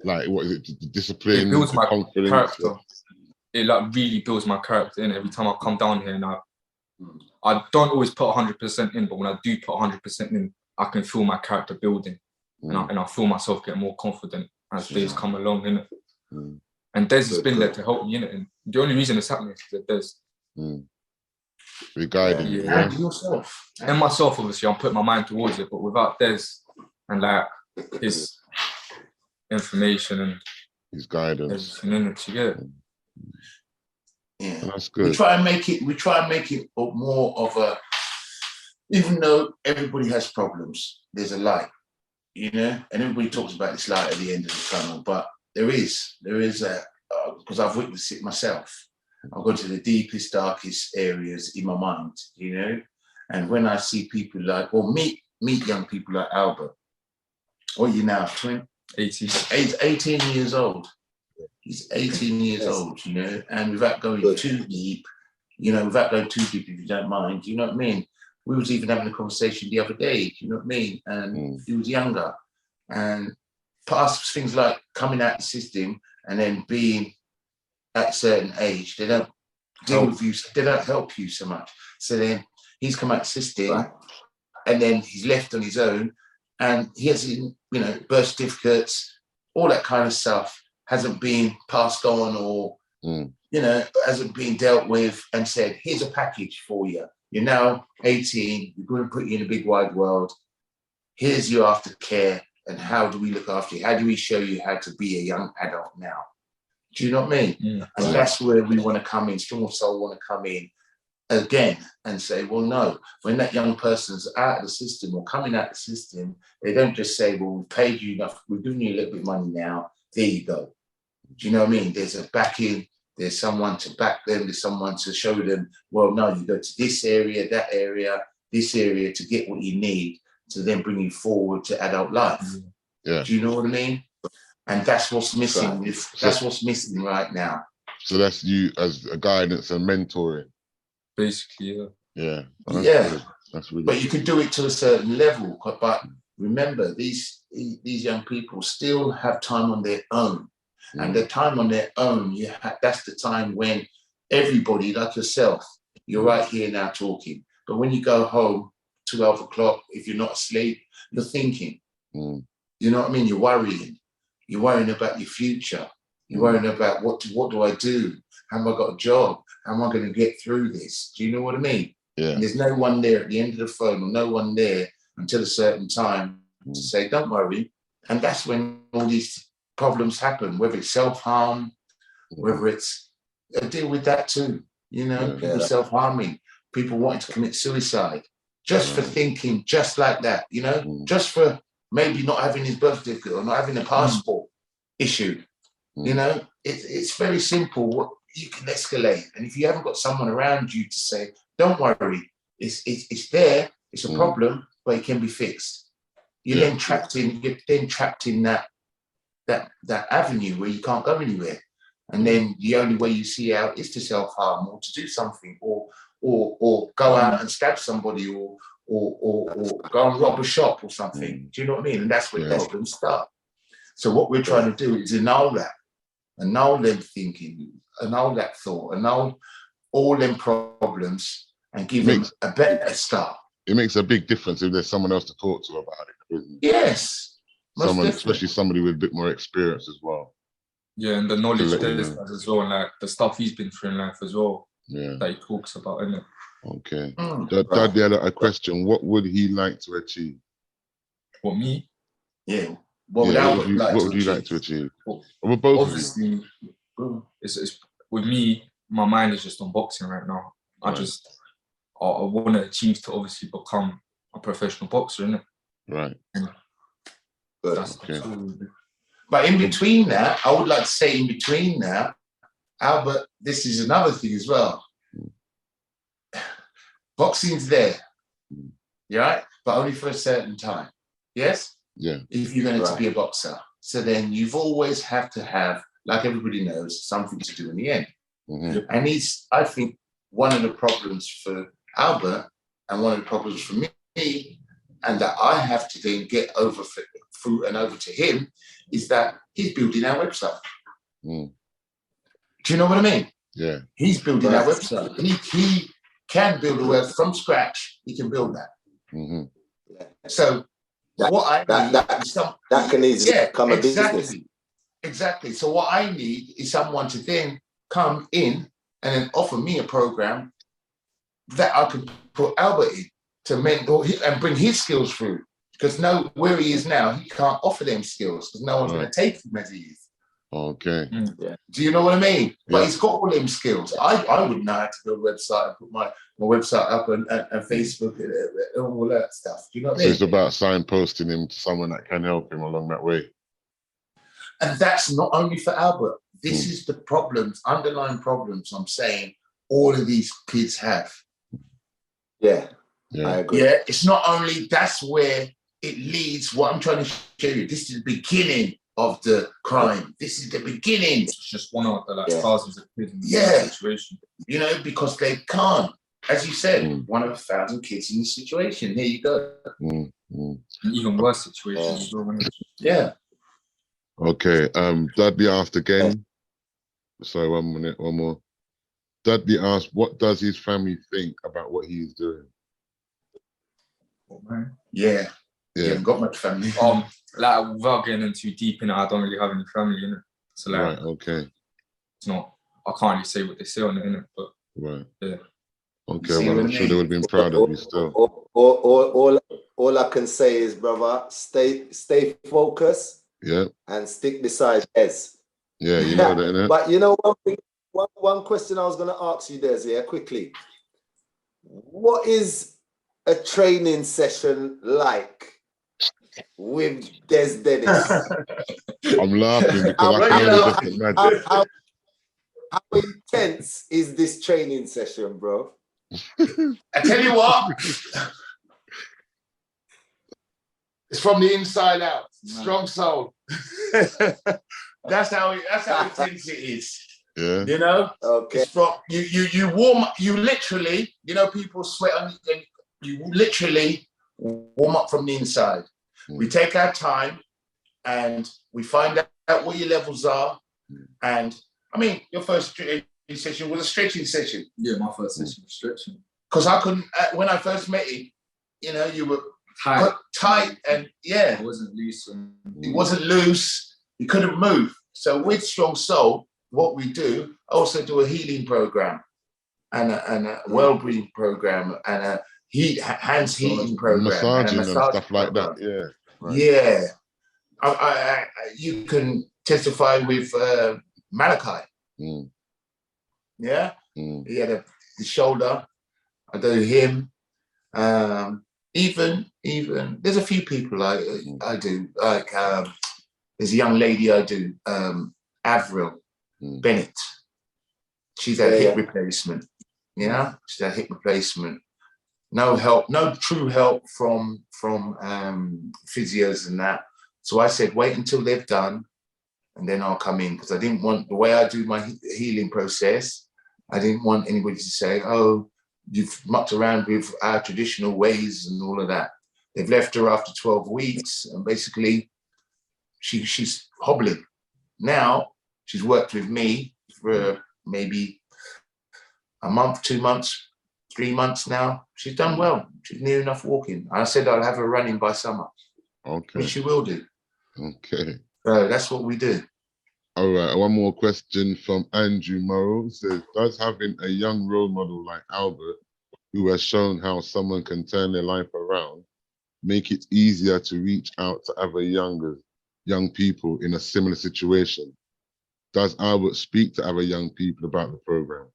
Speaker 1: Like, what is it? The discipline,
Speaker 4: It builds
Speaker 1: the
Speaker 4: my
Speaker 1: confidence.
Speaker 4: character. It like really builds my character in. Every time I come down here, and I don't always put 100% in, but when I do put 100% in, I can feel my character building, and I feel myself getting more confident as days come along, innit? And Des has been there to help me, innit? And the only reason it's happening is that Des.
Speaker 1: We're guiding you,
Speaker 2: and yourself.
Speaker 4: And myself, obviously, I'm putting my mind towards it, but without Des and like his information and
Speaker 1: his guidance,
Speaker 4: everything in it, you get it.
Speaker 2: Yeah,
Speaker 1: that's good.
Speaker 2: We try and make it more of a. Even though everybody has problems, there's a light, you know, and everybody talks about this light at the end of the tunnel, but there is a, because I've witnessed it myself. I've gone to the deepest, darkest areas in my mind, you know, and when I see people like, or meet young people like Albert, what are you now, 18 years old. He's 18 years old, you know, and without going too deep, if you don't mind, you know what I mean? We was even having a conversation the other day, you know what I mean? And he was younger, and past things like coming out the system and then being at a certain age, they don't deal with you, they don't help you so much. So then he's come out the system, and then he's left on his own, and he has, you know, birth certificates, all that kind of stuff hasn't been passed on, or you know, hasn't been dealt with and said, here's a package for you. You're now 18, we're going to put you in a big wide world. Here's your aftercare, and how do we look after you? How do we show you how to be a young adult now? Do you know what I mean? And that's where we want to come in, Strong of Soul want to come in again and say, well, no, when that young person's out of the system or coming out of the system, they don't just say, well, we've paid you enough, we've given you a little bit of money now, there you go. Do you know what I mean? There's a backing, there's someone to back them, there's someone to show them, well, no, you go to this area, that area, this area to get what you need to then bring you forward to adult life.
Speaker 1: Yeah.
Speaker 2: Do you know what I mean? And that's what's missing. That's what's missing right now.
Speaker 1: So that's you as a guidance and mentoring.
Speaker 4: Basically,
Speaker 1: yeah.
Speaker 2: Good.
Speaker 1: That's really
Speaker 2: but
Speaker 1: good.
Speaker 2: You can do it to a certain level. But remember, these young people still have time on their own. And the time on their own, that's the time when everybody, like yourself, you're right here now talking. But when you go home, 12 o'clock, if you're not asleep, you're thinking. You know what I mean? You're worrying. You're worrying about your future. You're worrying about what do I do? How am I got a job? How am I going to get through this? Do you know what I mean?
Speaker 1: Yeah.
Speaker 2: And there's no one there at the end of the phone, or no one there until a certain time to say, don't worry. And that's when all these problems happen, whether it's self-harm, whether it's, deal with that too. You know, people self-harming, people wanting to commit suicide, just for thinking just like that, you know, just for maybe not having his birth certificate or not having a passport issued. You know, it's very simple. What you can escalate, and if you haven't got someone around you to say, "Don't worry, it's there. It's a problem, but it can be fixed." You're then trapped in. You're then trapped in that avenue where you can't go anywhere, and then the only way you see out is to self-harm or to do something, or go out and stab somebody, or go and rob a shop or something. Do you know what I mean? And that's where problems start. So what we're trying to do is annul that. Annul them thinking, annul that thought, annul all them problems, and give them a better start.
Speaker 1: It makes a big difference if there's someone else to talk to about it.
Speaker 2: Yes.
Speaker 1: Especially somebody with a bit more experience as well.
Speaker 4: Yeah, and the knowledge there's as well, and like the stuff he's been through in life as well.
Speaker 1: Yeah.
Speaker 4: That he talks about, isn't it?
Speaker 1: Okay. Daddy had a question. What would he like to achieve?
Speaker 4: What, me?
Speaker 2: Yeah.
Speaker 1: What would you like to achieve? Well, both
Speaker 4: obviously, it's with me, my mind is just on boxing right now. I want to achieve to obviously become a professional boxer, innit?
Speaker 1: Right.
Speaker 4: That's
Speaker 2: But in between that, I would like to say in between that, Albert, this is another thing as well. Boxing's there, right? But only for a certain time. Yes?
Speaker 1: Yeah.
Speaker 2: If you're going to be a boxer. So then you've always have to have, like everybody knows, something to do in the end. And I think, one of the problems for Albert and one of the problems for me, and that I have to then get over through and over to him, is that he's building our website. Do you know what I mean?
Speaker 1: Yeah.
Speaker 2: He's building our website. He can build a website from scratch. He can build that. So what I need is
Speaker 3: that can easily become a business.
Speaker 2: Exactly. So what I need is someone to then come in and then offer me a program that I can put Albert in to mentor and bring his skills through. Because where he is now, he can't offer them skills because no one's going to take him as he is.
Speaker 1: Okay.
Speaker 2: Do you know what I mean? But he's got all them skills. I wouldn't know how to build a website and put my website up and Facebook and all that stuff. Do you know what I mean?
Speaker 1: So it's about signposting him to someone that can help him along that way.
Speaker 2: And that's not only for Albert. This is the problems, underlying problems I'm saying all of these kids have.
Speaker 3: Yeah, I agree.
Speaker 2: Yeah, it's not only, that's where it leads. What I'm trying to show you, this is the beginning of the crime. This is the beginning.
Speaker 4: It's just one of the thousands of kids in the situation.
Speaker 2: You know, because they can't. As you said, 1 of 1,000 kids in this situation. Here you go.
Speaker 4: An even worse situation.
Speaker 2: Yeah.
Speaker 1: Okay. Dudley asked again. Sorry, 1 minute, one more. Dudley asked, what does his family think about what he's doing?
Speaker 4: Oh, man.
Speaker 2: Yeah. He hasn't got much family.
Speaker 4: Like, without getting in too deep in it, I don't really have any family in it. So like,
Speaker 1: right, okay.
Speaker 4: It's not, I can't really say what they say on it, innit? But yeah.
Speaker 1: Okay, well, I'm sure they would have been proud of you still.
Speaker 3: All I can say is, brother, stay focused.
Speaker 1: Yeah.
Speaker 3: And stick beside Des.
Speaker 1: Yeah, you know that, innit?
Speaker 3: But you know one thing, one question I was going to ask you, Des, quickly. What is a training session like with Des Dennis?
Speaker 1: I'm laughing because I can only just imagine.
Speaker 3: How intense is this training session, bro?
Speaker 2: I tell you what, it's from the inside out. Strong soul. That's how intense it is.
Speaker 1: Yeah.
Speaker 2: You know?
Speaker 3: Okay.
Speaker 2: It's from you warm up, you literally, you know, people sweat on you literally warm up from the inside. We take our time and we find out what your levels are. And I mean, your first training session was a stretching session.
Speaker 4: Yeah, my first session was stretching.
Speaker 2: Because I couldn't, when I first met you, you know, you were tight and
Speaker 4: it wasn't loose.
Speaker 2: It wasn't loose. You couldn't move. So with Strong Soul, what we do, I also do a healing program and a Wellbeing program and a hands heating program.
Speaker 1: Massaging and stuff like that. Yeah.
Speaker 2: Right. Yeah. You can testify with Malachi. Yeah. He had the shoulder. I do him. Even there's a few people I do, like there's a young lady I do, Avril Bennett. She's a hip replacement. Yeah, she's a hip replacement. No help, no true help from physios and that. So I said, wait until they've done, and then I'll come in, because I didn't want, the way I do my healing process, I didn't want anybody to say, oh, you've mucked around with our traditional ways and all of that. They've left her after 12 weeks, and basically she's hobbling. Now she's worked with me for maybe a month, 2 months, 3 months now. She's done well. She's near enough walking. I said I'll have her running by summer.
Speaker 1: Okay.
Speaker 2: Which she will do.
Speaker 1: Okay.
Speaker 2: So that's what we do.
Speaker 1: All right. One more question from Andrew Morrow. Says, does having a young role model like Albert, who has shown how someone can turn their life around, make it easier to reach out to other young people in a similar situation? Does Albert speak to other young people about the program?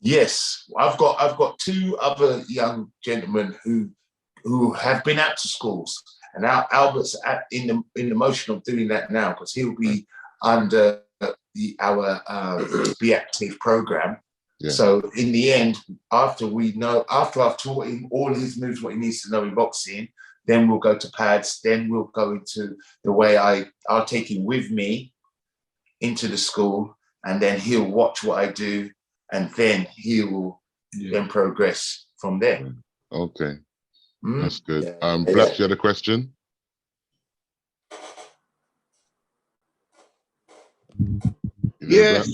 Speaker 2: Yes, I've got 2 other young gentlemen who have been out to schools, and now Albert's in the motion of doing that now, because he'll be under our Be Active program. Yeah. So in the end, after I've taught him all his moves, what he needs to know in boxing, then we'll go to pads, then we'll go into the way I'll take him with me into the school, and then he'll watch what I do, and then he will then progress from there.
Speaker 1: Okay, that's good. Black, you had a question?
Speaker 5: Yes.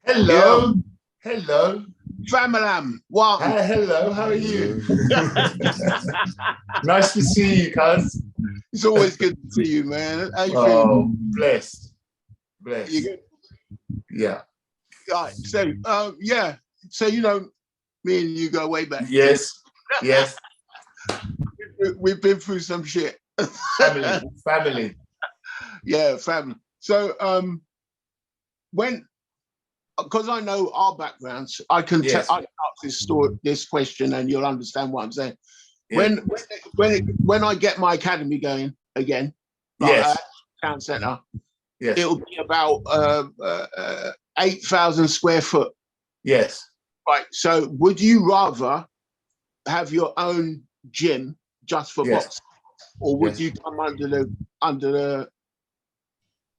Speaker 2: Hello. Hello.
Speaker 5: Famalam. Wow.
Speaker 2: Hello, how are you? Nice to see you, cuz.
Speaker 5: It's always good to see you, man. How you
Speaker 2: feeling? Blessed. Blessed.
Speaker 5: You good?
Speaker 2: Yeah.
Speaker 5: Right. So, yeah. So, you know, me and you go way back.
Speaker 2: Yes. Yes.
Speaker 5: We've been through some shit.
Speaker 2: Family.
Speaker 5: Yeah, family. So, because I know our backgrounds, I can I can ask this question, and you'll understand what I'm saying. Yeah. When I get my academy going again, like town centre, it'll be about 8,000 square foot.
Speaker 2: Yes.
Speaker 5: Right. So, would you rather have your own gym just for boxing, or would you come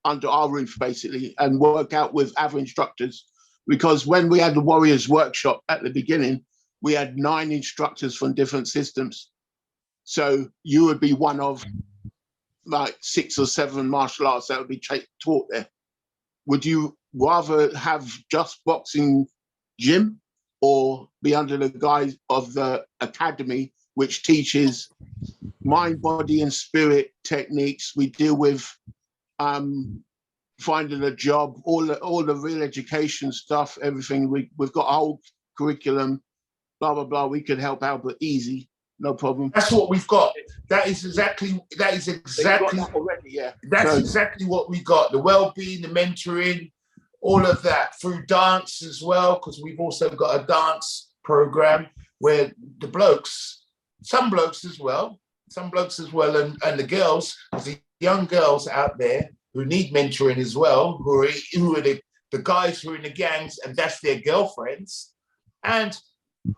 Speaker 5: under our roof basically and work out with other instructors? Because when we had the Warriors workshop at the beginning, we had 9 instructors from different systems. So you would be one of like 6 or 7 martial arts that would be taught there. Would you rather have just boxing gym, or be under the guise of the academy, which teaches mind, body, and spirit techniques? We deal with finding a job, all the real education stuff, everything. We've got a whole curriculum, blah blah blah. We could help out, but easy, no problem.
Speaker 2: That's what we've got. That is exactly
Speaker 5: already. Yeah,
Speaker 2: that's exactly what we got. The well-being, the mentoring, all of that through dance as well, because we've also got a dance program where the blokes, some blokes as well, and the girls, the young girls out there who need mentoring as well, who are the guys who are in the gangs and that's their girlfriends, and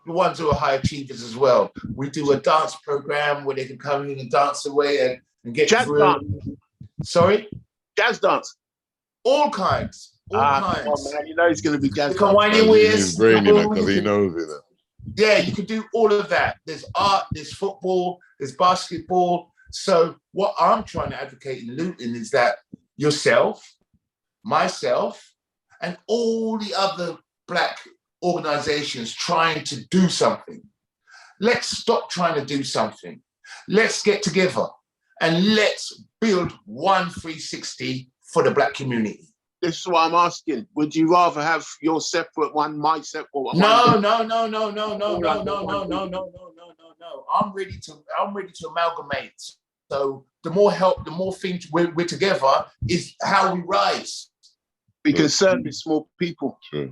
Speaker 2: the ones who are high achievers as well. We do a dance program where they can come in and dance away and get
Speaker 5: jazz
Speaker 2: through.
Speaker 5: Dance.
Speaker 2: Sorry?
Speaker 5: Jazz dance.
Speaker 2: All kinds.
Speaker 5: Come on, man. You know it's going to be jazz dance.
Speaker 1: He's brainy, man, because he knows it.
Speaker 2: Yeah, you can do all of that. There's art, there's football, there's basketball. So what I'm trying to advocate in Luton is that yourself, myself, and all the other Black organizations trying to do something. Let's stop trying to do something. Let's get together and let's build one 360 for the Black community.
Speaker 5: This is what I'm asking. Would you rather have your separate one, my separate one?
Speaker 2: No. I'm ready to amalgamate. So the more help, the more things we're together is how we rise.
Speaker 5: We can service more people.
Speaker 1: Sure.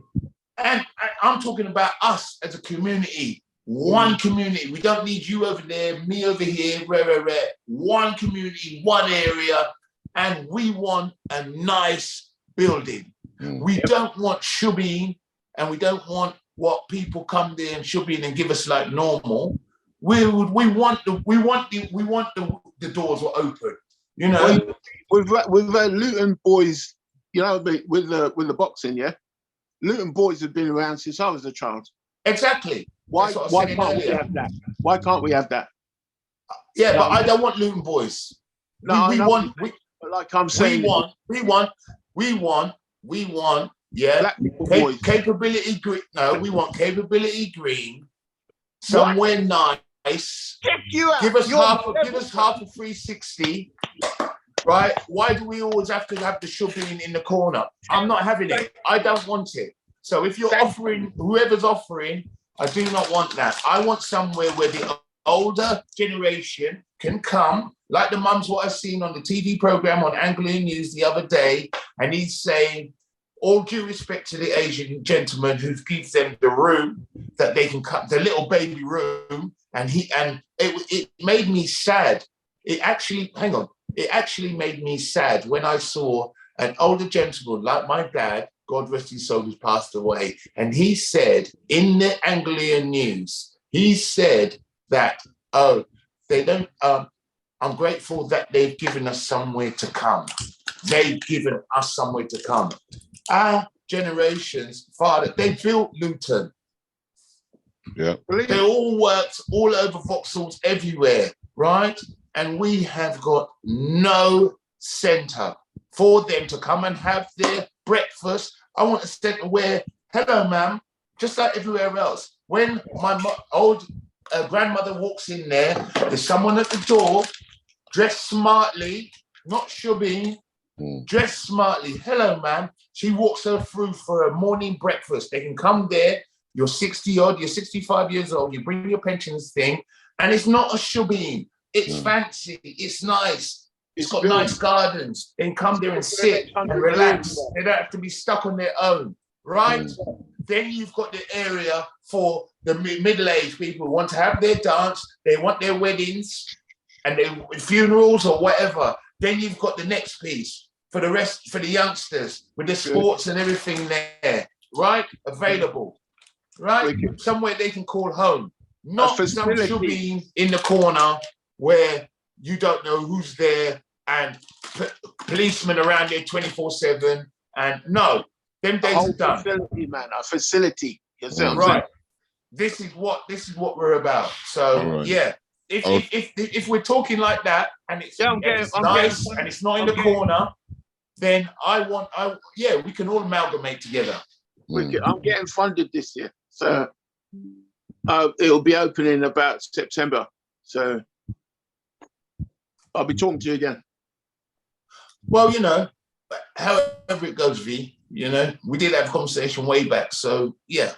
Speaker 2: And I'm talking about us as a community, one community. We don't need you over there, me over here, rare. One community, one area, and we want a nice building. We don't want shubbing, and we don't want what people come there and shubbing and give us like normal. We want the doors were open. You know,
Speaker 5: with Luton boys, you know, with the boxing, yeah. Luton boys have been around since I was a child.
Speaker 2: Exactly.
Speaker 5: Why can't we have that? Why can't we have that?
Speaker 2: Yeah, but I don't want Luton boys.
Speaker 5: No,
Speaker 2: we want.
Speaker 5: Like I'm saying,
Speaker 2: we want. Yeah, capability green. No, we want capability green. Somewhere nice.
Speaker 5: Check you out.
Speaker 2: Give us half a 360. Right? Why do we always have to have the shubbing in the corner? I'm not having it. I don't want it. So if you're offering, whoever's offering, I do not want that. I want somewhere where the older generation can come, like the mums what I've seen on the TV program on Anglian News the other day, and he's saying, all due respect to the Asian gentleman who gives them the room that they can cut, the little baby room, and it made me sad. It actually made me sad when I saw an older gentleman like my dad, God rest his soul, who's passed away, and he said in the Anglian News, he said that,
Speaker 6: they don't. I'm grateful that they've given us somewhere to come. They've given us somewhere to come. Our generations, father, they built Luton.
Speaker 1: Yeah.
Speaker 6: They all worked all over Vauxhalls everywhere, right? And we have got no centre for them to come and have their breakfast. I want a centre where, hello, ma'am, just like everywhere else. When my old grandmother walks in there, there's someone at the door, dressed smartly, not shubbing, dressed smartly. Hello, ma'am. She walks her through for a morning breakfast. They can come there. You're 60 odd, you're 65 years old, you bring your pensions thing, and it's not a shubbing. It's fancy, it's nice. It's got nice gardens. They can come there and sit and relax. They don't have to be stuck on their own, right? Then you've got the area for the middle-aged people who want to have their dance, they want their weddings and their funerals or whatever. Then you've got the next piece for the rest, for the youngsters, with the sports and everything there, right? Available. Right? Somewhere they can call home. Not some shubbing in the corner where you don't know who's there and policemen around there 24/7. And no, them days are done.
Speaker 5: Facility, man, a facility.
Speaker 6: Right. This is what we're about. So yeah, if we're talking like that and it's nice and it's not in the corner, then we can all amalgamate together.
Speaker 5: I'm getting funded this year. So it'll be open in about September. So I'll be talking to you again.
Speaker 6: Well, you know, however it goes, V, you know, we did have a conversation way back. So yeah,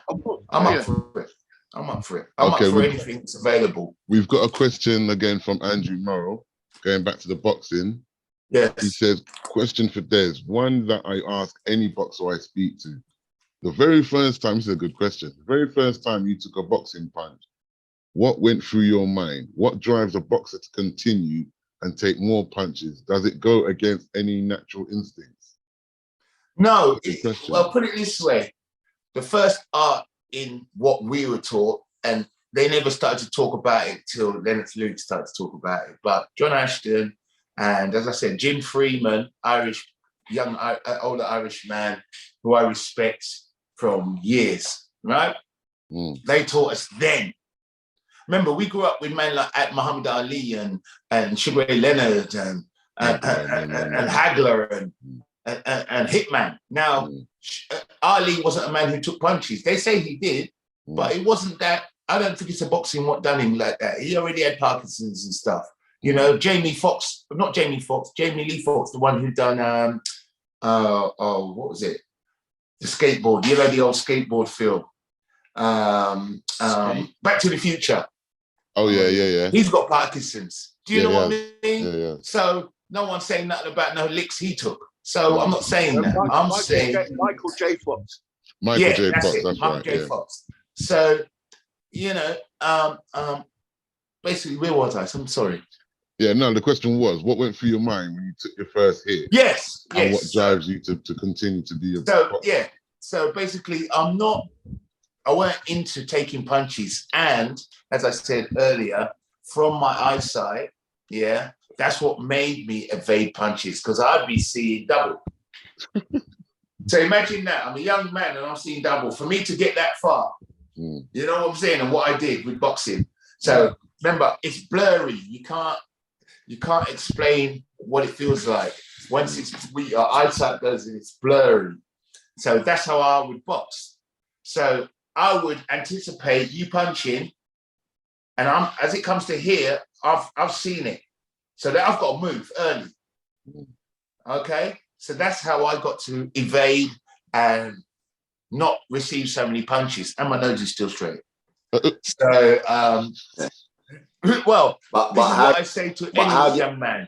Speaker 6: I'm up for it. I'm up for it. I'm up for anything that's available.
Speaker 1: We've got a question again from Andrew Morrow, going back to the boxing.
Speaker 6: Yes.
Speaker 1: He says, question for Des, one that I ask any boxer I speak to. The very first time, this is a good question. The very first time you took a boxing punch, what went through your mind? What drives a boxer to continue and take more punches? Does it go against any natural instincts?
Speaker 6: No. Well, put it this way. The first art in what we were taught, and they never started to talk about it till Lennox Lewis started to talk about it, but John Ashton and, as I said, Jim Freeman, older Irish man who I respect from years, right? They taught us then. Remember, we grew up with men like Muhammad Ali and Sugar Ray Leonard and Hagler and Hitman. Now, Ali wasn't a man who took punches. They say he did, but it wasn't that. I don't think it's a boxing what done him like that. He already had Parkinson's and stuff. You know, Jamie Lee Foxx, the one who done, what was it? The skateboard, you know, the old skateboard film. Back to the Future.
Speaker 1: Oh, yeah.
Speaker 6: He's got Parkinson's. Do you know what I mean?
Speaker 1: Yeah.
Speaker 6: So no one's saying nothing about no licks he took. So I'm not saying that. I'm saying
Speaker 5: Michael J. Fox.
Speaker 1: Michael J. Fox, that's
Speaker 6: Michael
Speaker 1: right.
Speaker 6: J. Fox. So, you know, basically, where was I? I'm sorry.
Speaker 1: Yeah, no, the question was, what went through your mind when you took your first hit?
Speaker 6: Yes.
Speaker 1: And what drives you to continue to be a
Speaker 6: boxer? Yeah. So basically, I weren't into taking punches. And as I said earlier, from my eyesight, that's what made me evade punches, because I'd be seeing double. So imagine that. I'm a young man and I'm seeing double. For me to get that far, you know what I'm saying? And what I did with boxing. So remember, it's blurry. You can't explain what it feels like. Once our eyesight goes and it's blurry. So that's how I would box. So I would anticipate you punching, and as it comes to here, I've seen it. So that I've got to move early. Okay? So that's how I got to evade and not receive so many punches. And my nose is still straight. So well, this is what I say to any young man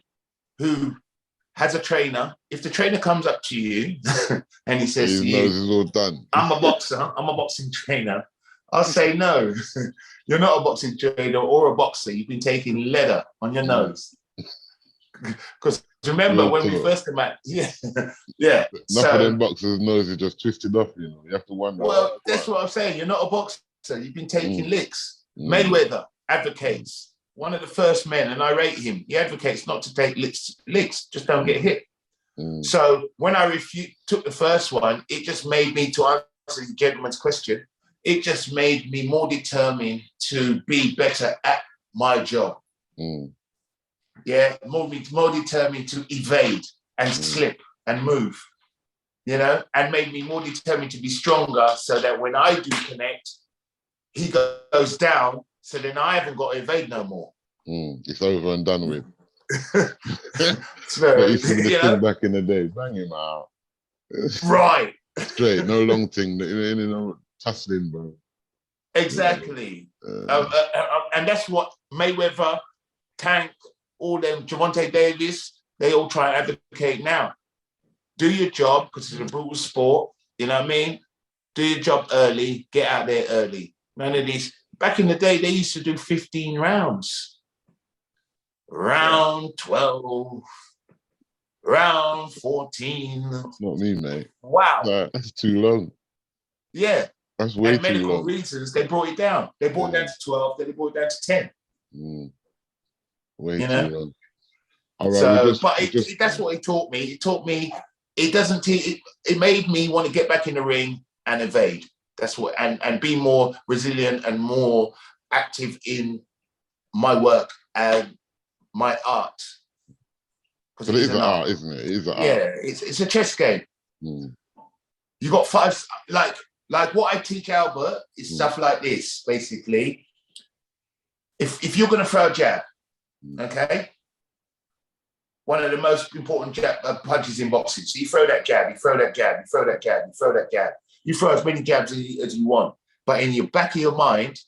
Speaker 6: who has a trainer. If the trainer comes up to you and he says to you,
Speaker 1: it's all done.
Speaker 6: I'm a boxer, I'm a boxing trainer, I'll say, no, you're not a boxing trainer or a boxer. You've been taking leather on your nose. Because remember when we first came out,
Speaker 1: Enough of them boxers' noses just twisted off, you know. You have to wonder.
Speaker 6: Well, that's what I'm saying. You're not a boxer. You've been taking licks. Mayweather advocates one of the first men, and I rate him. He advocates not to take licks, just don't get hit. So when I took the first one, it just made me, to answer the gentleman's question, it just made me more determined to be better at my job. Yeah, more determined to evade and slip and move, you know, and made me more determined to be stronger, so that when I do connect, he goes down, so then I haven't got to evade no more.
Speaker 1: It's over and done with.
Speaker 6: So,
Speaker 1: that used to be the thing back in the day. Bang him out.
Speaker 6: Right.
Speaker 1: Straight, no long thing, you know, tussling, bro.
Speaker 6: Exactly. And that's what Mayweather, Tank, all them, Gervonta Davis, they all try and advocate now. Do your job, because it's a brutal sport, you know what I mean? Do your job early, get out there early. None of these. Back in the day, they used to do 15 rounds. Round 12, round 14.
Speaker 1: That's not me, mate.
Speaker 6: Wow.
Speaker 1: That's too long.
Speaker 6: Yeah.
Speaker 1: That's way too long.
Speaker 6: Medical reasons, they brought it down. They brought it down to 12, then they brought it down to 10.
Speaker 1: Way too long.
Speaker 6: All right, so, that's what it taught me. It taught me, it made me want to get back in the ring and evade. That's what, and be more resilient and more active in my work and my art.
Speaker 1: But it is an art, isn't it? It is an art.
Speaker 6: Yeah, it's a chess game. You got 5, like what I teach Albert is stuff like this, basically. If you're going to throw a jab, okay? One of the most important punches in boxing. So you throw that jab, you throw that jab, you throw that jab, you throw that jab. You throw as many jabs as you want. But in your back of your mind,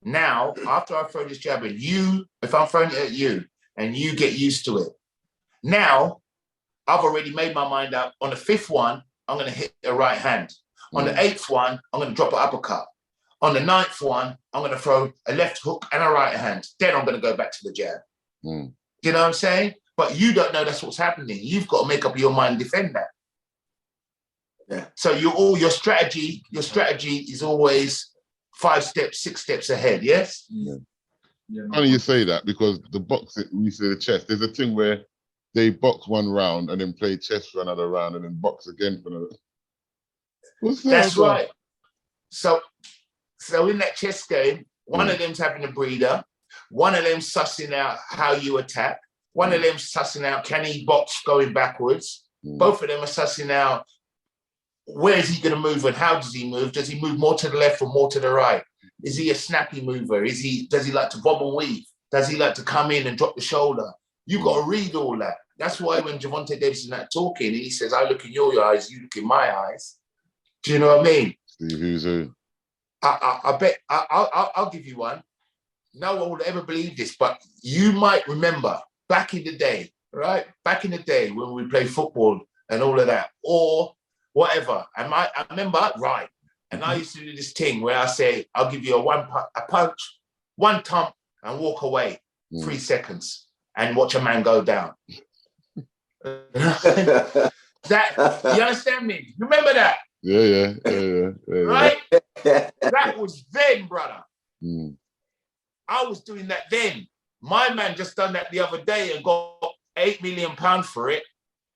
Speaker 6: now, after I throw this jab at you, if I'm throwing it at you, and you get used to it, now, I've already made my mind up. On the 5th one, I'm going to hit a right hand. On the 8th one, I'm going to drop an uppercut. On the 9th one, I'm going to throw a left hook and a right hand. Then I'm going to go back to the jab. You know what I'm saying? But you don't know that's what's happening. You've got to make up your mind and defend that. Yeah. So your strategy is always 5 steps, 6 steps ahead. Yes.
Speaker 1: Yeah. Funny you say that, because the boxing, when you say the chess, there's a thing where they box one round and then play chess for another round and then box again for another. What's that?
Speaker 6: That's right. So in that chess game, one of them's having a breather, one of them's sussing out how you attack, one of them's sussing out, can he box going backwards? Both of them are sussing out, where is he going to move and how does he move? Does he move more to the left or more to the right? Is he a snappy mover? Does he like to bob and weave? Does he like to come in and drop the shoulder? You've got to read all that. That's why when Gervonta Davis is not talking, he says, I look in your eyes, you look in my eyes. Do you know what I mean?
Speaker 1: Steve, who's who?
Speaker 6: I bet, I'll give you one. No one would ever believe this, but you might remember back in the day, right? Back in the day when we played football and all of that, or whatever. I remember, right. And I used to do this thing where I say, I'll give you a punch, one thump, and walk away 3 seconds and watch a man go down. That, you understand me? Remember that?
Speaker 1: Yeah.
Speaker 6: Right? That was then, brother. I was doing that then. My man just done that the other day and got £8 million for it.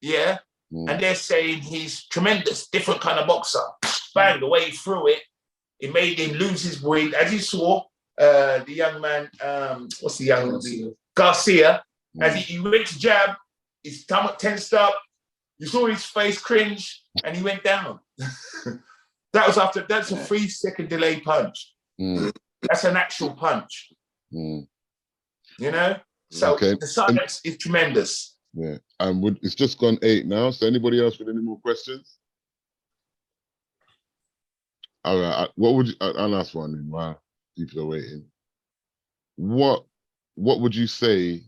Speaker 6: Yeah. And they're saying he's tremendous, different kind of boxer. Bang, the way he threw it, it made him lose his weight. As you saw, the young man, what's the young man? Garcia. As he went to jab, his stomach tensed up. You saw his face cringe, and he went down. That's a 3-second delay punch. That's an actual punch. You know? So the science is tremendous.
Speaker 1: Yeah. It's just gone 8 now. So anybody else with any more questions? All right. What would you, I'll ask one then while people are waiting. What would you say,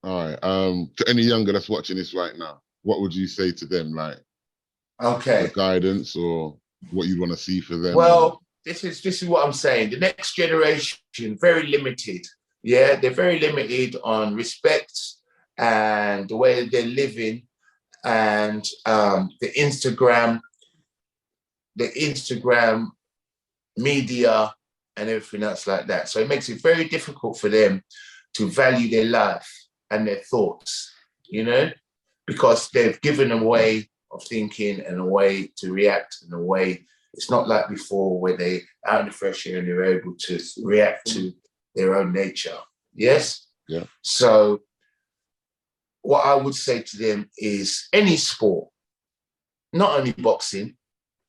Speaker 1: all right, to any younger that's watching this right now, what would you say to them, like, the guidance or what you want to see for them?
Speaker 6: Well, this is what I'm saying. The next generation, very limited. Yeah, they're very limited on respect and the way they're living, and the Instagram media and everything else like that. So it makes it very difficult for them to value their life and their thoughts, you know, because they've given a way of thinking and a way to react and a way. It's not like before where they out in the fresh air and they're able to react to their own nature. Yes?
Speaker 1: Yeah.
Speaker 6: So what I would say to them is any sport, not only boxing,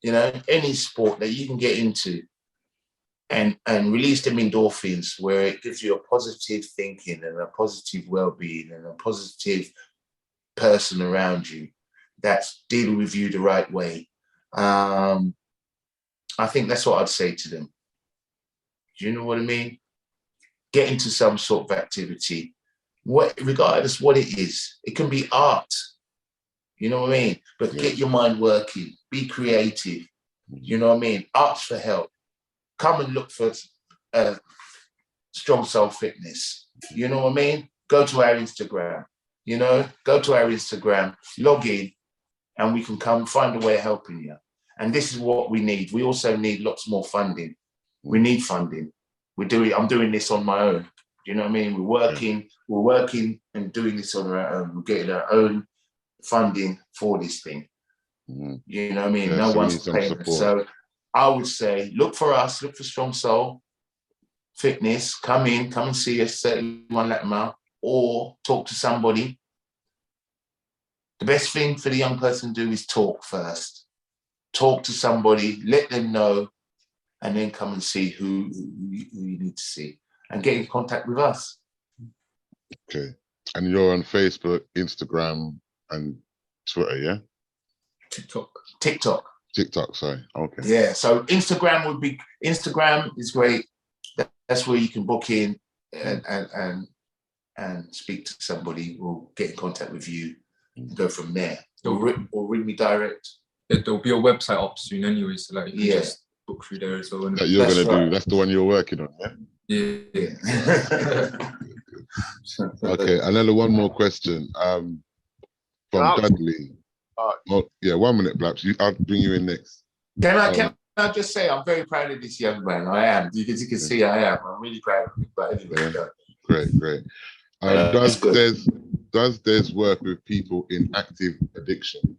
Speaker 6: you know, any sport that you can get into and release them endorphins where it gives you a positive thinking and a positive well-being and a positive person around you that's dealing with you the right way. I think that's what I'd say to them. Do you know what I mean? Get into some sort of activity, regardless what it is. It can be art, you know what I mean? But get your mind working, be creative, you know what I mean? Ask for help. Come and look for Strong Soul Fitness, you know what I mean? Go to our Instagram, you know? Go to our Instagram, log in, and we can come find a way of helping you. And this is what we need. We also need lots more funding. We need funding. I'm doing this on my own. You know what I mean? We're working and doing this on our own. We're getting our own funding for this thing. You know what I mean? No one's paying us. So I would say, look for us, look for Strong Soul Fitness. Come and see us, 31 Latin Mile, or talk to somebody. The best thing for the young person to do is talk first. Talk to somebody, let them know, and then come and see who you need to see and get in contact with us.
Speaker 1: Okay. And you're on Facebook, Instagram, and Twitter, yeah? TikTok, sorry. Okay.
Speaker 6: Yeah, so Instagram is great. That's where you can book in and speak to somebody. We'll get in contact with you and go from there. Or ring me direct.
Speaker 4: There'll be a website up soon anyway, so like you can just book through there as well.
Speaker 1: That you're going to do, that's the one you're working on, yeah?
Speaker 6: Yeah.
Speaker 1: Okay, another one more question from Dudley. Well, yeah, 1 minute, Blaps. I'll bring you in next.
Speaker 6: Can I just say I'm very proud of this young man. I am. You can see I am. I'm really proud of him. But anyway,
Speaker 1: Great. Does Des work with people in active addiction?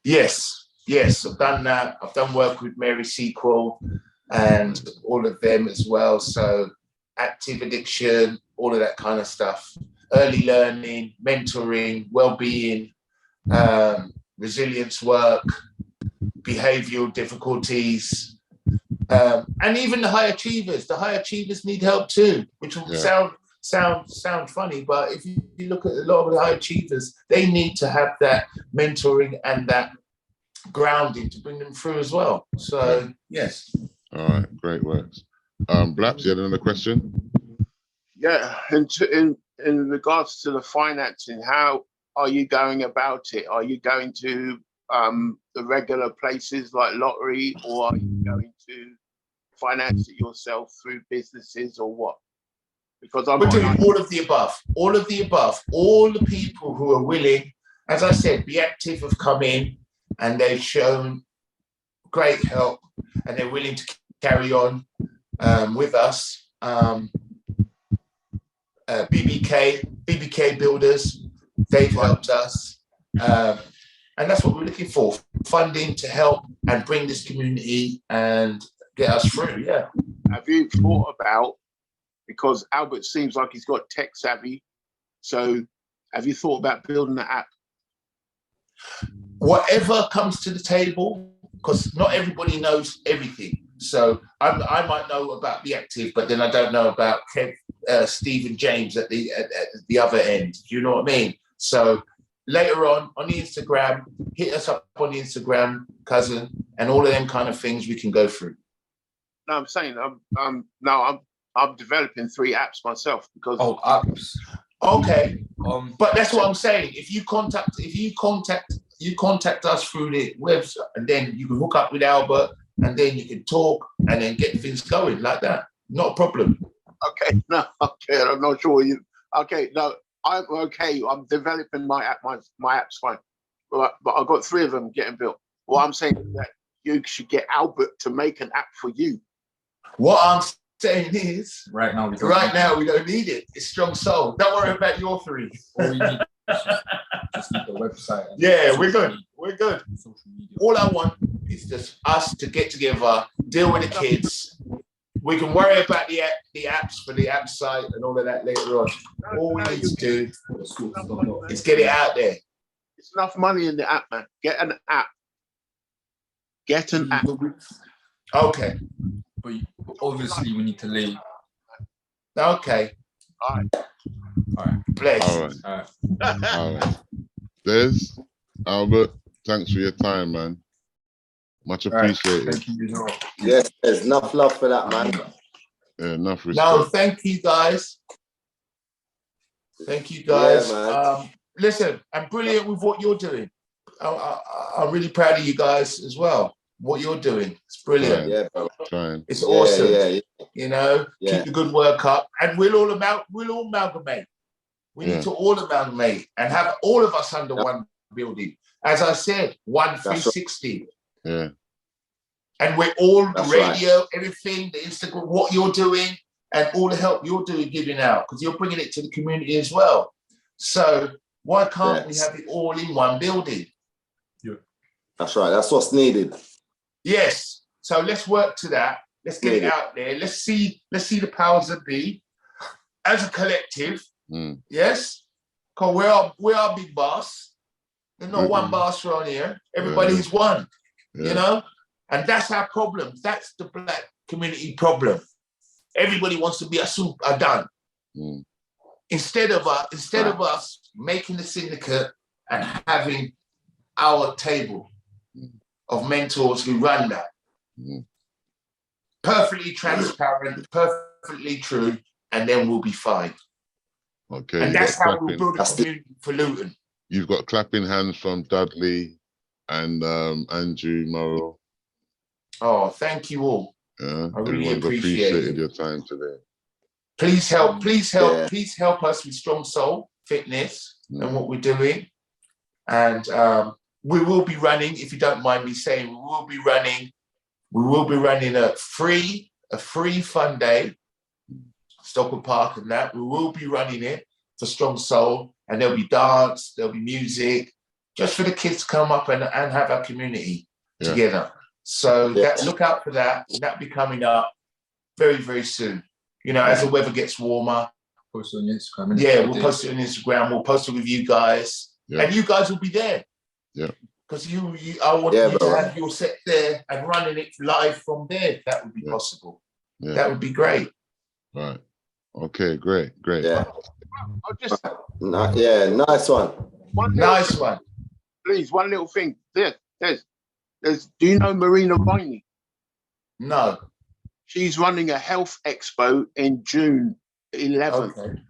Speaker 6: Yes, I've done that. I've done work with Mary Sequel and all of them as well. So active addiction, all of that kind of stuff. Early learning, mentoring, well-being, resilience work, behavioral difficulties, and even the high achievers. The high achievers need help too, which will sound funny, but if you look at a lot of the high achievers, they need to have that mentoring and that grounding to bring them through as well. So yes.
Speaker 1: All right, great works. Blaps, you had another question?
Speaker 5: Yeah, in regards to the financing, how are you going about it? Are you going to the regular places like lottery, or are you going to finance it yourself through businesses, or what? Because we're
Speaker 6: doing all of the above. All the people who are willing, as I said, be active have come in and they've shown great help and they're willing to carry on with us. BBK Builders, they've helped us. And that's what we're looking for, funding to help and bring this community and get us through, yeah.
Speaker 5: Have you thought about, because Albert seems like he's got tech savvy, so have you thought about building an app?
Speaker 6: Whatever comes to the table, because not everybody knows everything. So I might know about the active, but then I don't know about Steve and James at the other end. Do you know what I mean? So later on the Instagram, hit us up on the Instagram, cousin, and all of them kind of things we can go through.
Speaker 5: No, I'm saying I'm developing 3 apps myself because
Speaker 4: apps.
Speaker 6: Okay, but that's what I'm saying. If you contact us through the website, and then you can hook up with Albert, and then you can talk, and then get things going like that. Not a problem.
Speaker 5: Okay, no, okay, I'm not sure you. Okay, no, I'm okay. I'm developing my app. My app's fine, but I've got 3 of them getting built. What I'm saying is that you should get Albert to make an app for you.
Speaker 6: What I'm saying is,
Speaker 4: right now we
Speaker 6: don't need it. It's Strong Soul. Don't worry about your 3.
Speaker 4: All we need just need the website.
Speaker 6: Yeah, we're good. We're good. All I want is just us to get together, deal with the kids. We can worry about the apps for the app site and all of that later on. All we need to do is get it out there.
Speaker 5: It's enough money in the app, man. Get an app. Get an app.
Speaker 6: Okay.
Speaker 4: But obviously we need to lay.
Speaker 6: Okay.
Speaker 5: All
Speaker 6: right. Bless.
Speaker 1: All right. Des, Albert, thanks for your time, man. Much appreciated.
Speaker 4: Thank you.
Speaker 3: Yes, there's enough love for that, man.
Speaker 1: Yeah, enough respect.
Speaker 6: No, thank you guys. Thank you guys.
Speaker 3: Yeah,
Speaker 6: listen, I'm brilliant with what you're doing. I'm really proud of you guys as well. What you're doing, it's brilliant.
Speaker 3: Yeah, bro.
Speaker 1: Trying.
Speaker 6: It's awesome.
Speaker 3: Yeah.
Speaker 6: You know, keep the good work up, and we'll amalgamate. We need to all amalgamate and have all of us under one building. As I said, 360.
Speaker 1: Yeah.
Speaker 6: And we're all the radio, everything, the Instagram, what you're doing, and all the help you're giving out, because you're bringing it to the community as well. So why can't we have it all in one building?
Speaker 3: Yeah. That's right. That's what's needed.
Speaker 6: Yes. So let's work to that. Let's get it out there. Let's see the powers that be as a collective. Yes. Because we're our big boss. There's no one boss around here. Everybody's one. You know? And that's our problem. That's the Black community problem. Everybody wants to be a done. Instead of us making the syndicate and having our table of mentors who run that. Perfectly transparent, perfectly true, and then we'll be fine.
Speaker 1: Okay.
Speaker 6: And that's how we'll build a community for Luton.
Speaker 1: You've got clapping hands from Dudley and Andrew Morrow.
Speaker 6: Oh, thank you all.
Speaker 1: Yeah,
Speaker 6: I really
Speaker 1: everyone's appreciated your time today.
Speaker 6: Please help us with Strong Soul Fitness and what we're doing. And we will be running, if you don't mind me saying, we will be running a free fun day, Stockwood Park and that. We will be running it for Strong Soul, and there'll be dance, there'll be music, just for the kids to come up and have our community together. So look out for that. That'll be coming up very, very soon. You know, as the weather gets warmer.
Speaker 4: Post it on Instagram.
Speaker 6: Yeah, we'll post it on Instagram. We'll post it with you guys. And you guys will be there. Yeah. Because I want you to have your set there and running it live from there. That would be possible. Yeah. That would be great.
Speaker 1: Right. Okay, great.
Speaker 3: Yeah. Nice one.
Speaker 6: Nice one.
Speaker 5: Please, one little thing. There's do you know Marina Viney?
Speaker 6: No.
Speaker 5: She's running a health expo in June 11th.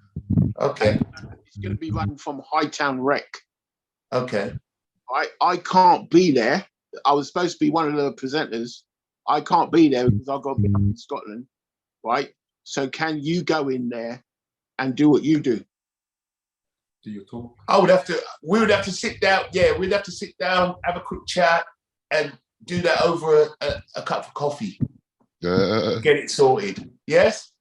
Speaker 6: Okay.
Speaker 5: It's going to be running from Hightown Rec.
Speaker 6: Okay.
Speaker 5: I can't be there. I was supposed to be one of the presenters. I can't be there because I've got to be up in Scotland, right? So can you go in there and do what you do?
Speaker 4: Do your talk?
Speaker 6: We would have to sit down. Yeah, we'd have to sit down, have a quick chat, and do that over a cup of coffee. Get it sorted. Yes?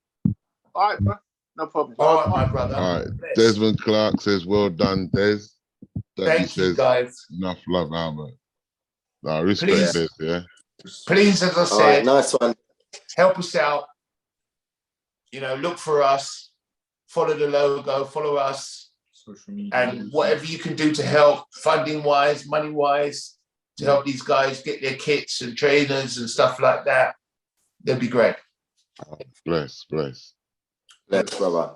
Speaker 5: All right, bro. No problem.
Speaker 6: All right, my brother.
Speaker 1: All right. Desmond Clark says, well done, Des.
Speaker 6: Thank you, guys.
Speaker 1: Enough love, Albert. No, respect this,
Speaker 6: Please, as I said,
Speaker 3: nice one.
Speaker 6: Help us out. You know, look for us. Follow the logo. Follow us.
Speaker 4: Social media.
Speaker 6: And whatever you can do to help, funding-wise, money-wise, to help these guys get their kits and trainers and stuff like that, that'd be great.
Speaker 1: Bless.
Speaker 3: Bless, brother.